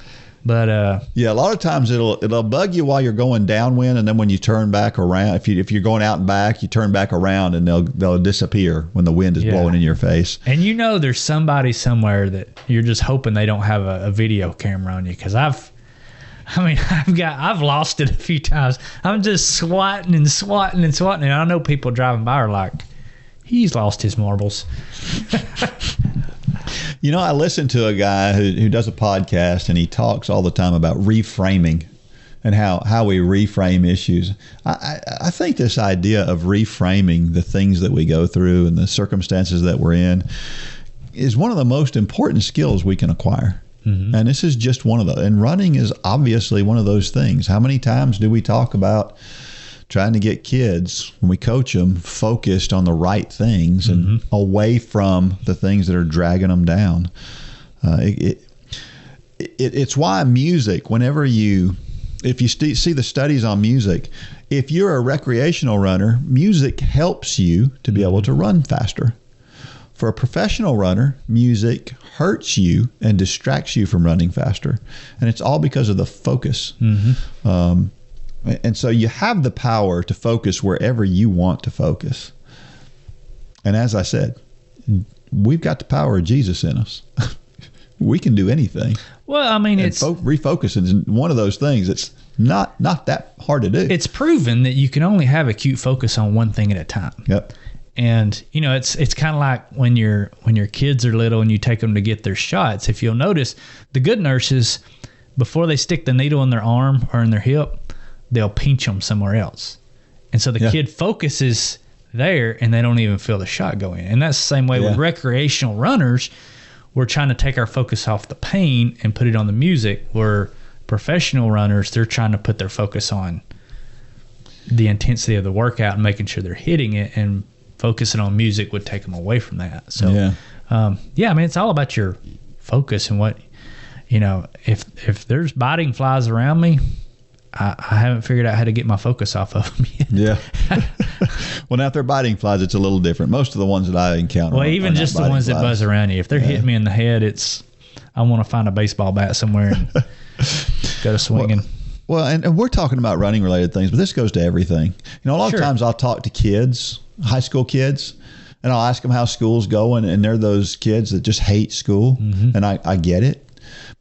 C: But
B: yeah, a lot of times it'll bug you while you're going downwind, and then when you turn back around, if you're going out and back, you turn back around, and they'll disappear when the wind is blowing in your face.
C: And there's somebody somewhere that you're just hoping they don't have a video camera on you, because I've lost it a few times. I'm just swatting, and I know people driving by are like, he's lost his marbles.
B: You know, I listen to a guy who does a podcast, and he talks all the time about reframing and how we reframe issues. I think this idea of reframing the things that we go through and the circumstances that we're in is one of the most important skills we can acquire. Mm-hmm. And this is just one of those. And running is obviously one of those things. How many times do we talk about trying to get kids, when we coach them, focused on the right things and away from the things that are dragging them down? It's why music, if you see the studies on music, if you're a recreational runner, music helps you to be able to run faster. For a professional runner, music hurts you and distracts you from running faster. And it's all because of the focus. Mm-hmm. And so you have the power to focus wherever you want to focus. And as I said, we've got the power of Jesus in us. We can do anything.
C: Well, I mean,
B: refocusing is one of those things that's not that hard to do.
C: It's proven that you can only have acute focus on one thing at a time.
B: Yep.
C: And it's kind of like when your kids are little and you take them to get their shots. If you'll notice, the good nurses, before they stick the needle in their arm or in their hip, they'll pinch them somewhere else. And so the kid focuses there and they don't even feel the shot go in. And that's the same way with recreational runners. We're trying to take our focus off the pain and put it on the music, where professional runners, they're trying to put their focus on the intensity of the workout and making sure they're hitting it, and focusing on music would take them away from that. So, I mean, it's all about your focus and what, if there's biting flies around me, I haven't figured out how to get my focus off of them yet.
B: Yeah. Well, now if they're biting flies, it's a little different. Most of the ones that I encounter
C: even just the ones that buzz around you. If they're hitting me in the head, I want to find a baseball bat somewhere and go to swinging.
B: Well, and we're talking about running related things, but this goes to everything. A lot of times I'll talk to kids, high school kids, and I'll ask them how school's going, and they're those kids that just hate school, and I get it.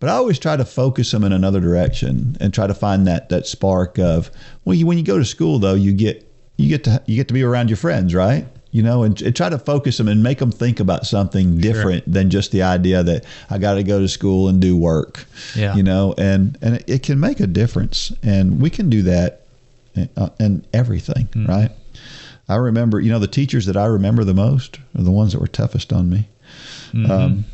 B: But I always try to focus them in another direction and try to find that spark of, well, when you go to school though, you get to be around your friends, right? And try to focus them and make them think about something different than just the idea that I got to go to school and do work.
C: Yeah.
B: And it can make a difference, and we can do that in everything, right? I remember, the teachers that I remember the most are the ones that were toughest on me. And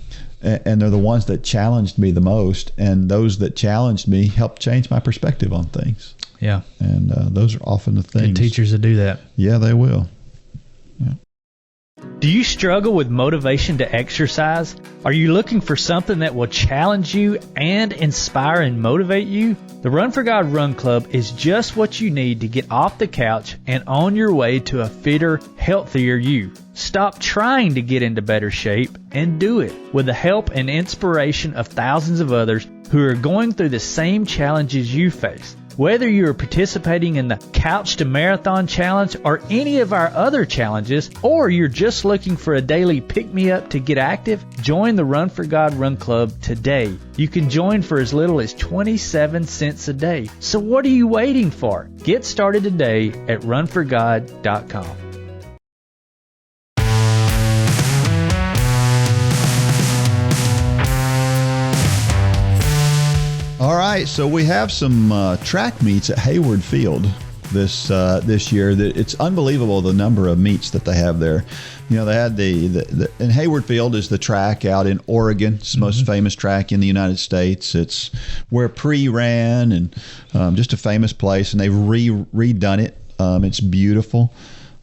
B: they're the ones that challenged me the most, and those that challenged me helped change my perspective on things.
C: Yeah.
B: And those are often the things.
C: Good teachers that do that.
B: Yeah, they will. Yeah.
C: Do you struggle with motivation to exercise? Are you looking for something that will challenge you and inspire and motivate you? The Run for God Run Club is just what you need to get off the couch and on your way to a fitter, healthier you. Stop trying to get into better shape and do it with the help and inspiration of thousands of others who are going through the same challenges you face. Whether you are participating in the Couch to Marathon Challenge or any of our other challenges, or you're just looking for a daily pick-me-up to get active, join the Run for God Run Club today. You can join for as little as 27 cents a day. So what are you waiting for? Get started today at runforgod.com.
B: All right, so we have some track meets at Hayward Field this year. It's unbelievable the number of meets that they have there. They had and Hayward Field is the track out in Oregon. It's the most famous track in the United States. It's where Pre ran, and just a famous place. And they've redone it. It's beautiful.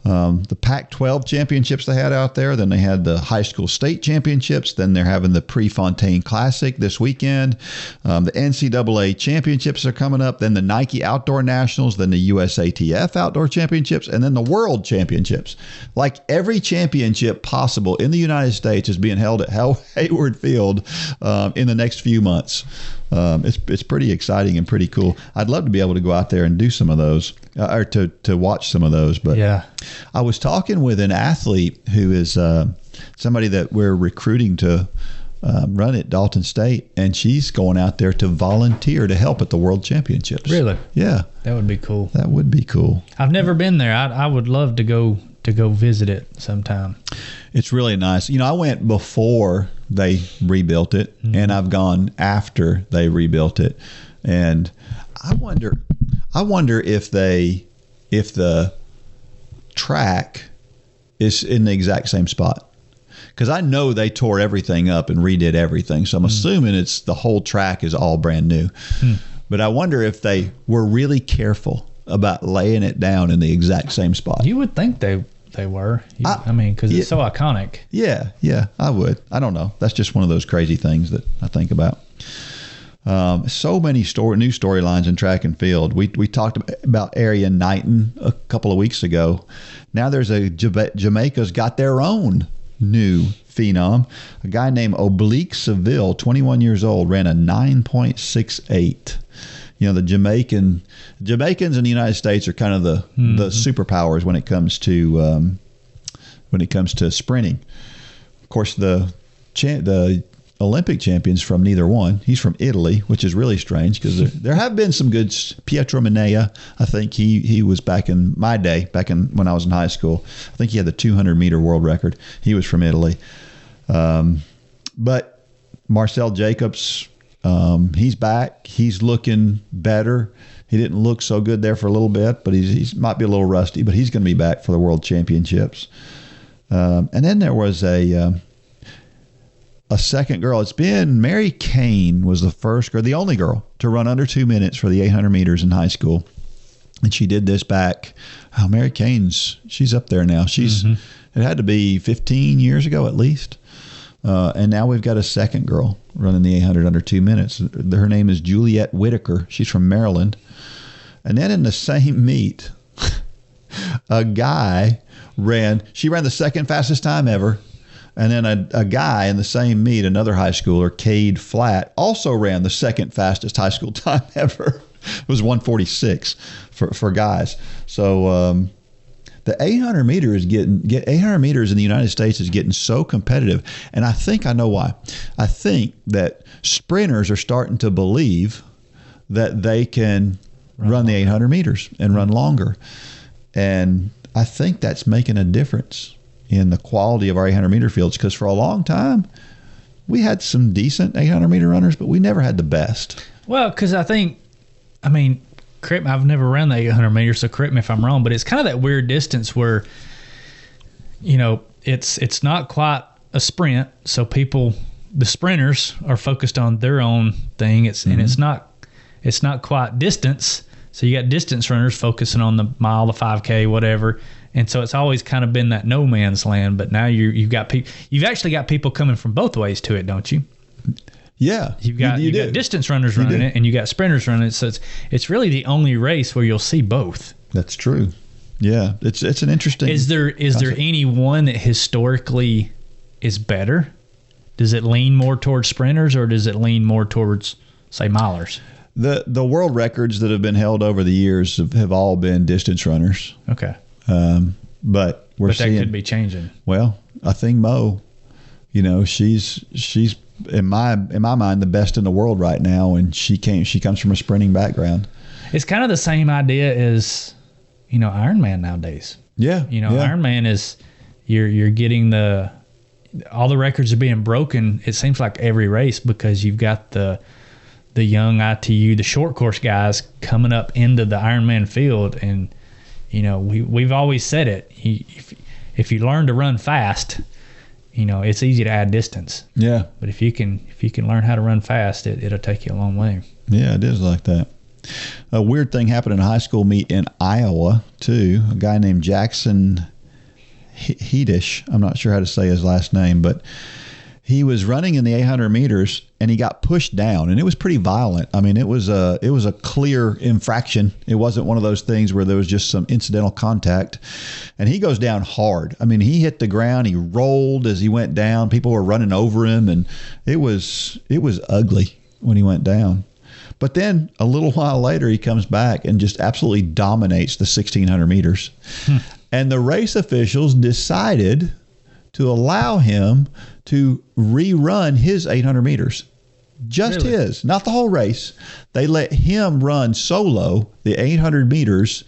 B: The Pac-12 championships they had out there. Then they had the high school state championships. Then they're having the Prefontaine Classic this weekend. The NCAA championships are coming up. Then the Nike Outdoor Nationals. Then the USATF Outdoor Championships. And then the World Championships. Like every championship possible in the United States is being held at Hayward Field in the next few months. It's pretty exciting and pretty cool. I'd love to be able to go out there and do some of those, or to watch some of those. But
C: yeah,
B: I was talking with an athlete who is somebody that we're recruiting to run at Dalton State, and she's going out there to volunteer to help at the World Championships.
C: Really?
B: Yeah,
C: that would be cool.
B: That would be cool.
C: I've never been there. I would love to go visit it sometime.
B: It's really nice. I went before they rebuilt it, and I've gone after they rebuilt it. And I wonder if the track is in the exact same spot. Because I know they tore everything up and redid everything. So I'm assuming it's the whole track is all brand new. But I wonder if they were really careful about laying it down in the exact same spot.
C: You would think they were. Because it's so iconic.
B: Yeah, I would. I don't know. That's just one of those crazy things that I think about. So many new storylines in track and field. We talked about Arian Knighton a couple of weeks ago. Now there's Jamaica's got their own new phenom. A guy named Oblique Seville, 21 years old, ran a 9.68. The Jamaicans in the United States are kind of the superpowers when it comes to sprinting. Of course, the Olympic champions from neither one. He's from Italy, which is really strange because there have been some good. Pietro Minea, I think he was back in my day, when I was in high school. I think he had the 200-meter world record. He was from Italy. But Marcel Jacobs, he's back. He's looking better. He didn't look so good there for a little bit, but he might be a little rusty, but he's going to be back for the World Championships. And then there was a second girl. It's been Mary Kane was the first girl, the only girl to run under 2 minutes for the 800 meters in high school. And she did this back. Oh, Mary Kane's, she's up there now. It had to be 15 years ago at least. And now we've got a second girl running the 800 under 2 minutes. Her name is Juliette Whitaker. She's from Maryland. And then in the same meet, a guy ran the second fastest time ever. And then a guy in the same meet, another high schooler, Cade Flatt, also ran the second fastest high school time ever. It was 1:46 for guys. So The 800 meter is 800 meters in the United States is getting so competitive, and I know why. I think that sprinters are starting to believe that they can run the 800 meters and run longer, and I think that's making a difference in the quality of our 800 meter fields, because for a long time we had some decent 800 meter runners, but we never had the best.
C: Well, because correct me, I've never run the 800 meters, so correct me if I'm wrong, but it's kind of that weird distance where, it's not quite a sprint, so the sprinters are focused on their own thing. And it's not quite distance, so you got distance runners focusing on the mile, the 5K, whatever. And so it's always kind of been that no man's land. But now you've actually got people coming from both ways to it, don't you?
B: Yeah,
C: you've got distance runners running it, and you got sprinters running it. So it's really the only race where you'll see both.
B: That's true. Yeah, it's an interesting.
C: Is there any one that historically is better? Does it lean more towards sprinters, or does it lean more towards, say, milers?
B: The world records that have been held over the years have all been distance runners.
C: Okay,
B: but that
C: could be changing.
B: Well, I think Mo, she's in my mind the best in the world right now, and she comes from a sprinting background.
C: It's kind of the same idea as Ironman nowadays.
B: Yeah,
C: Ironman is you're getting all the records are being broken. It seems like every race, because you've got the young ITU, the short course guys coming up into the Ironman field, and we've always said it. If you learn to run fast, it's easy to add distance.
B: Yeah.
C: But if you can learn how to run fast, it'll take you a long way.
B: Yeah, it is like that. A weird thing happened in a high school meet in Iowa too. A guy named Jackson Heedish, I'm not sure how to say his last name, but he was running in the 800 meters and he got pushed down, and it was pretty violent. I mean, it was a clear infraction. It wasn't one of those things where there was just some incidental contact, and he goes down hard. I mean, he hit the ground. He rolled as he went down. People were running over him, and it was ugly when he went down. But then a little while later, he comes back and just absolutely dominates the 1600 meters. And the race officials decided to allow him to rerun his 800 meters. Just
C: really?
B: His, not the whole race. They let him run solo the 800 meters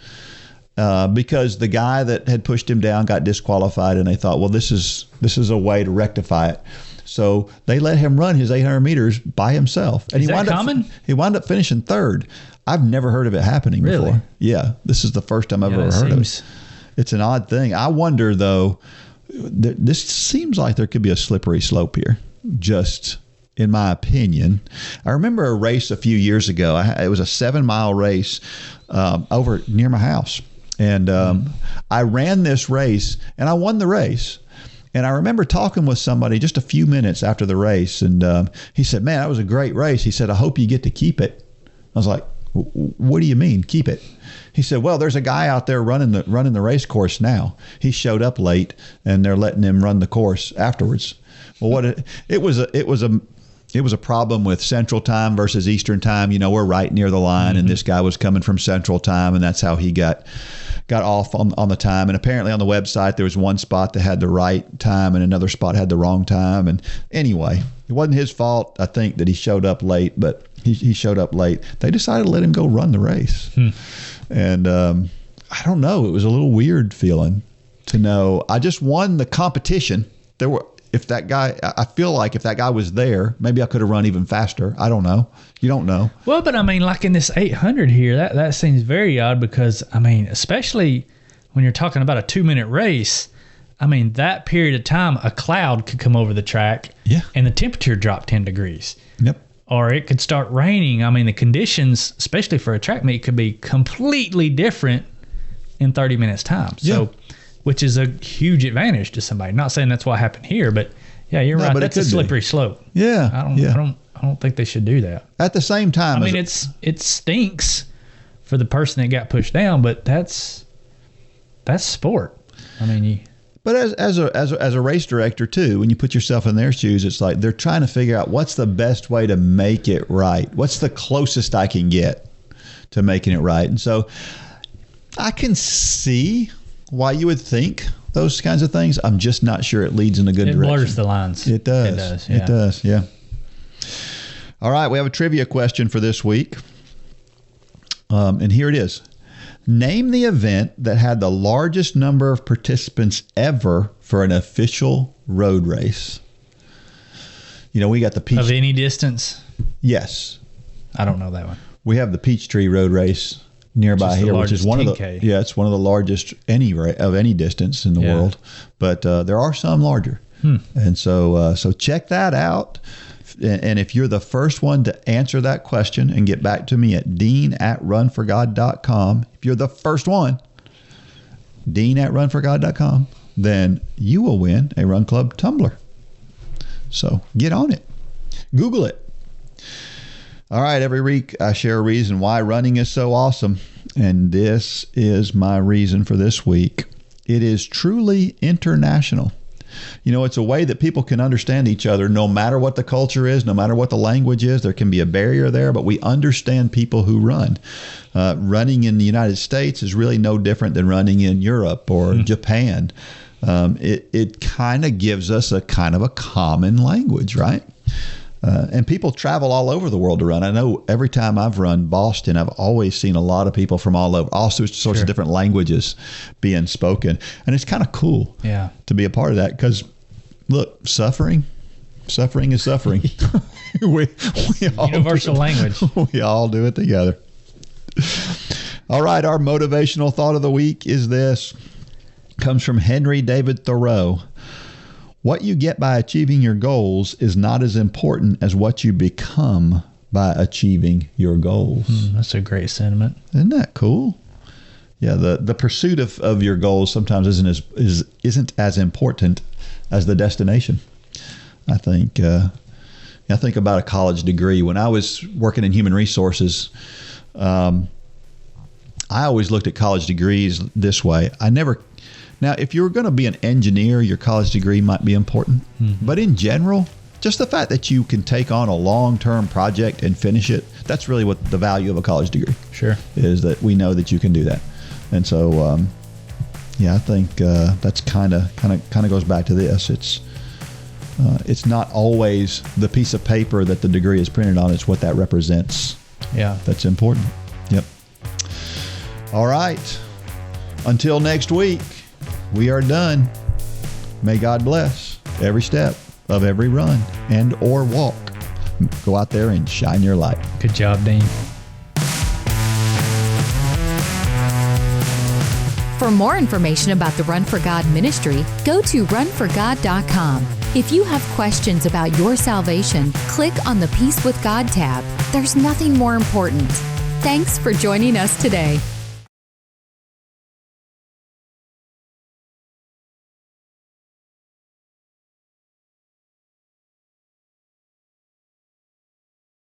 B: because the guy that had pushed him down got disqualified, and they thought, well, this is a way to rectify it. So they let him run his 800 meters by himself. And
C: is that common?
B: He wound up finishing third. I've never heard of it happening before. Yeah, this is the first time I've ever heard of it. It's an odd thing. I wonder, though, this seems like there could be a slippery slope here, just in my opinion. I remember a race a few years ago. It was a 7-mile race over near my house. And I ran this race, and I won the race. And I remember talking with somebody just a few minutes after the race, and he said, man, that was a great race. He said, I hope you get to keep it. I was like, what do you mean, keep it? He said, well, there's a guy out there running the race course now. He showed up late, and they're letting him run the course afterwards. Well, it was a problem with Central Time versus Eastern Time. We're right near the line, and this guy was coming from Central Time, and that's how he got off on the time. And apparently on the website, there was one spot that had the right time and another spot had the wrong time. And anyway, it wasn't his fault, I think, that he showed up late, but he showed up late. They decided to let him go run the race. And I don't know. It was a little weird feeling to know I just won the competition. I feel like if that guy was there, maybe I could have run even faster. I don't know. You don't know.
C: Well, but I mean, like in this 800 here, that seems very odd because, I mean, especially when you're talking about a 2-minute race, I mean, that period of time, a cloud could come over the track and the temperature drop 10 degrees.
B: Yep.
C: Or it could start raining. I mean, the conditions, especially for a track meet, could be completely different in 30 minutes time. So, which is a huge advantage to somebody. Not saying that's what happened here, but yeah, you're right. That's a slippery slope.
B: Yeah.
C: I don't think they should do that.
B: At the same time,
C: I mean, it stinks for the person that got pushed down, but that's sport. I mean,
B: But as a race director too, when you put yourself in their shoes, it's like they're trying to figure out what's the best way to make it right. What's the closest I can get to making it right? And so I can see while you would think those kinds of things, I'm just not sure it leads in a good direction.
C: It blurs the lines.
B: It does.
C: It does, yeah.
B: All right, we have a trivia question for this week. And here it is. Name the event that had the largest number of participants ever for an official road race. You know, we got the Peach...
C: Of any distance?
B: Yes.
C: I don't know that one.
B: We have the Peachtree Road Race nearby here, which is one
C: 10K.
B: of the... Yeah, it's one of the largest of any distance in the world. But there are some larger. And so check that out. And if you're the first one to answer that question and get back to me at dean@runforgod.com, if you're the first one, dean@runforgod.com, then you will win a Run Club tumbler. So get on it. Google it. All right, every week I share a reason why running is so awesome. And this is my reason for this week. It is truly international. You know, it's a way that people can understand each other no matter what the culture is, no matter what the language is. There can be a barrier there, but we understand people who run. Running in the United States is really no different than running in Europe or Japan. It kind of gives us a kind of a common language, right? And people travel all over the world to run. I know every time I've run Boston, I've always seen a lot of people from all over, all sorts of different languages being spoken. And it's kind of cool to be a part of that because, look, suffering is suffering. we all
C: Universal language.
B: We all do it together. All right, our motivational thought of the week is this. Comes from Henry David Thoreau. What you get by achieving your goals is not as important as what you become by achieving your goals.
C: That's a great sentiment.
B: Isn't that cool? Yeah, the pursuit of your goals sometimes isn't as important as the destination. I think about a college degree. When I was working in human resources, I always looked at college degrees this way. Now, if you were going to be an engineer, your college degree might be important. But in general, just the fact that you can take on a long-term project and finish it, that's really what the value of a college degree is, that we know that you can do that. And so, I think that's kind of goes back to this. It's not always the piece of paper that the degree is printed on. It's what that represents.
C: Yeah.
B: That's important. Yep. All right. Until next week. We are done. May God bless every step of every run and or walk. Go out there and shine your light.
C: Good job, Dean.
A: For more information about the Run for God ministry, go to runforgod.com. If you have questions about your salvation, click on the Peace with God tab. There's nothing more important. Thanks for joining us today.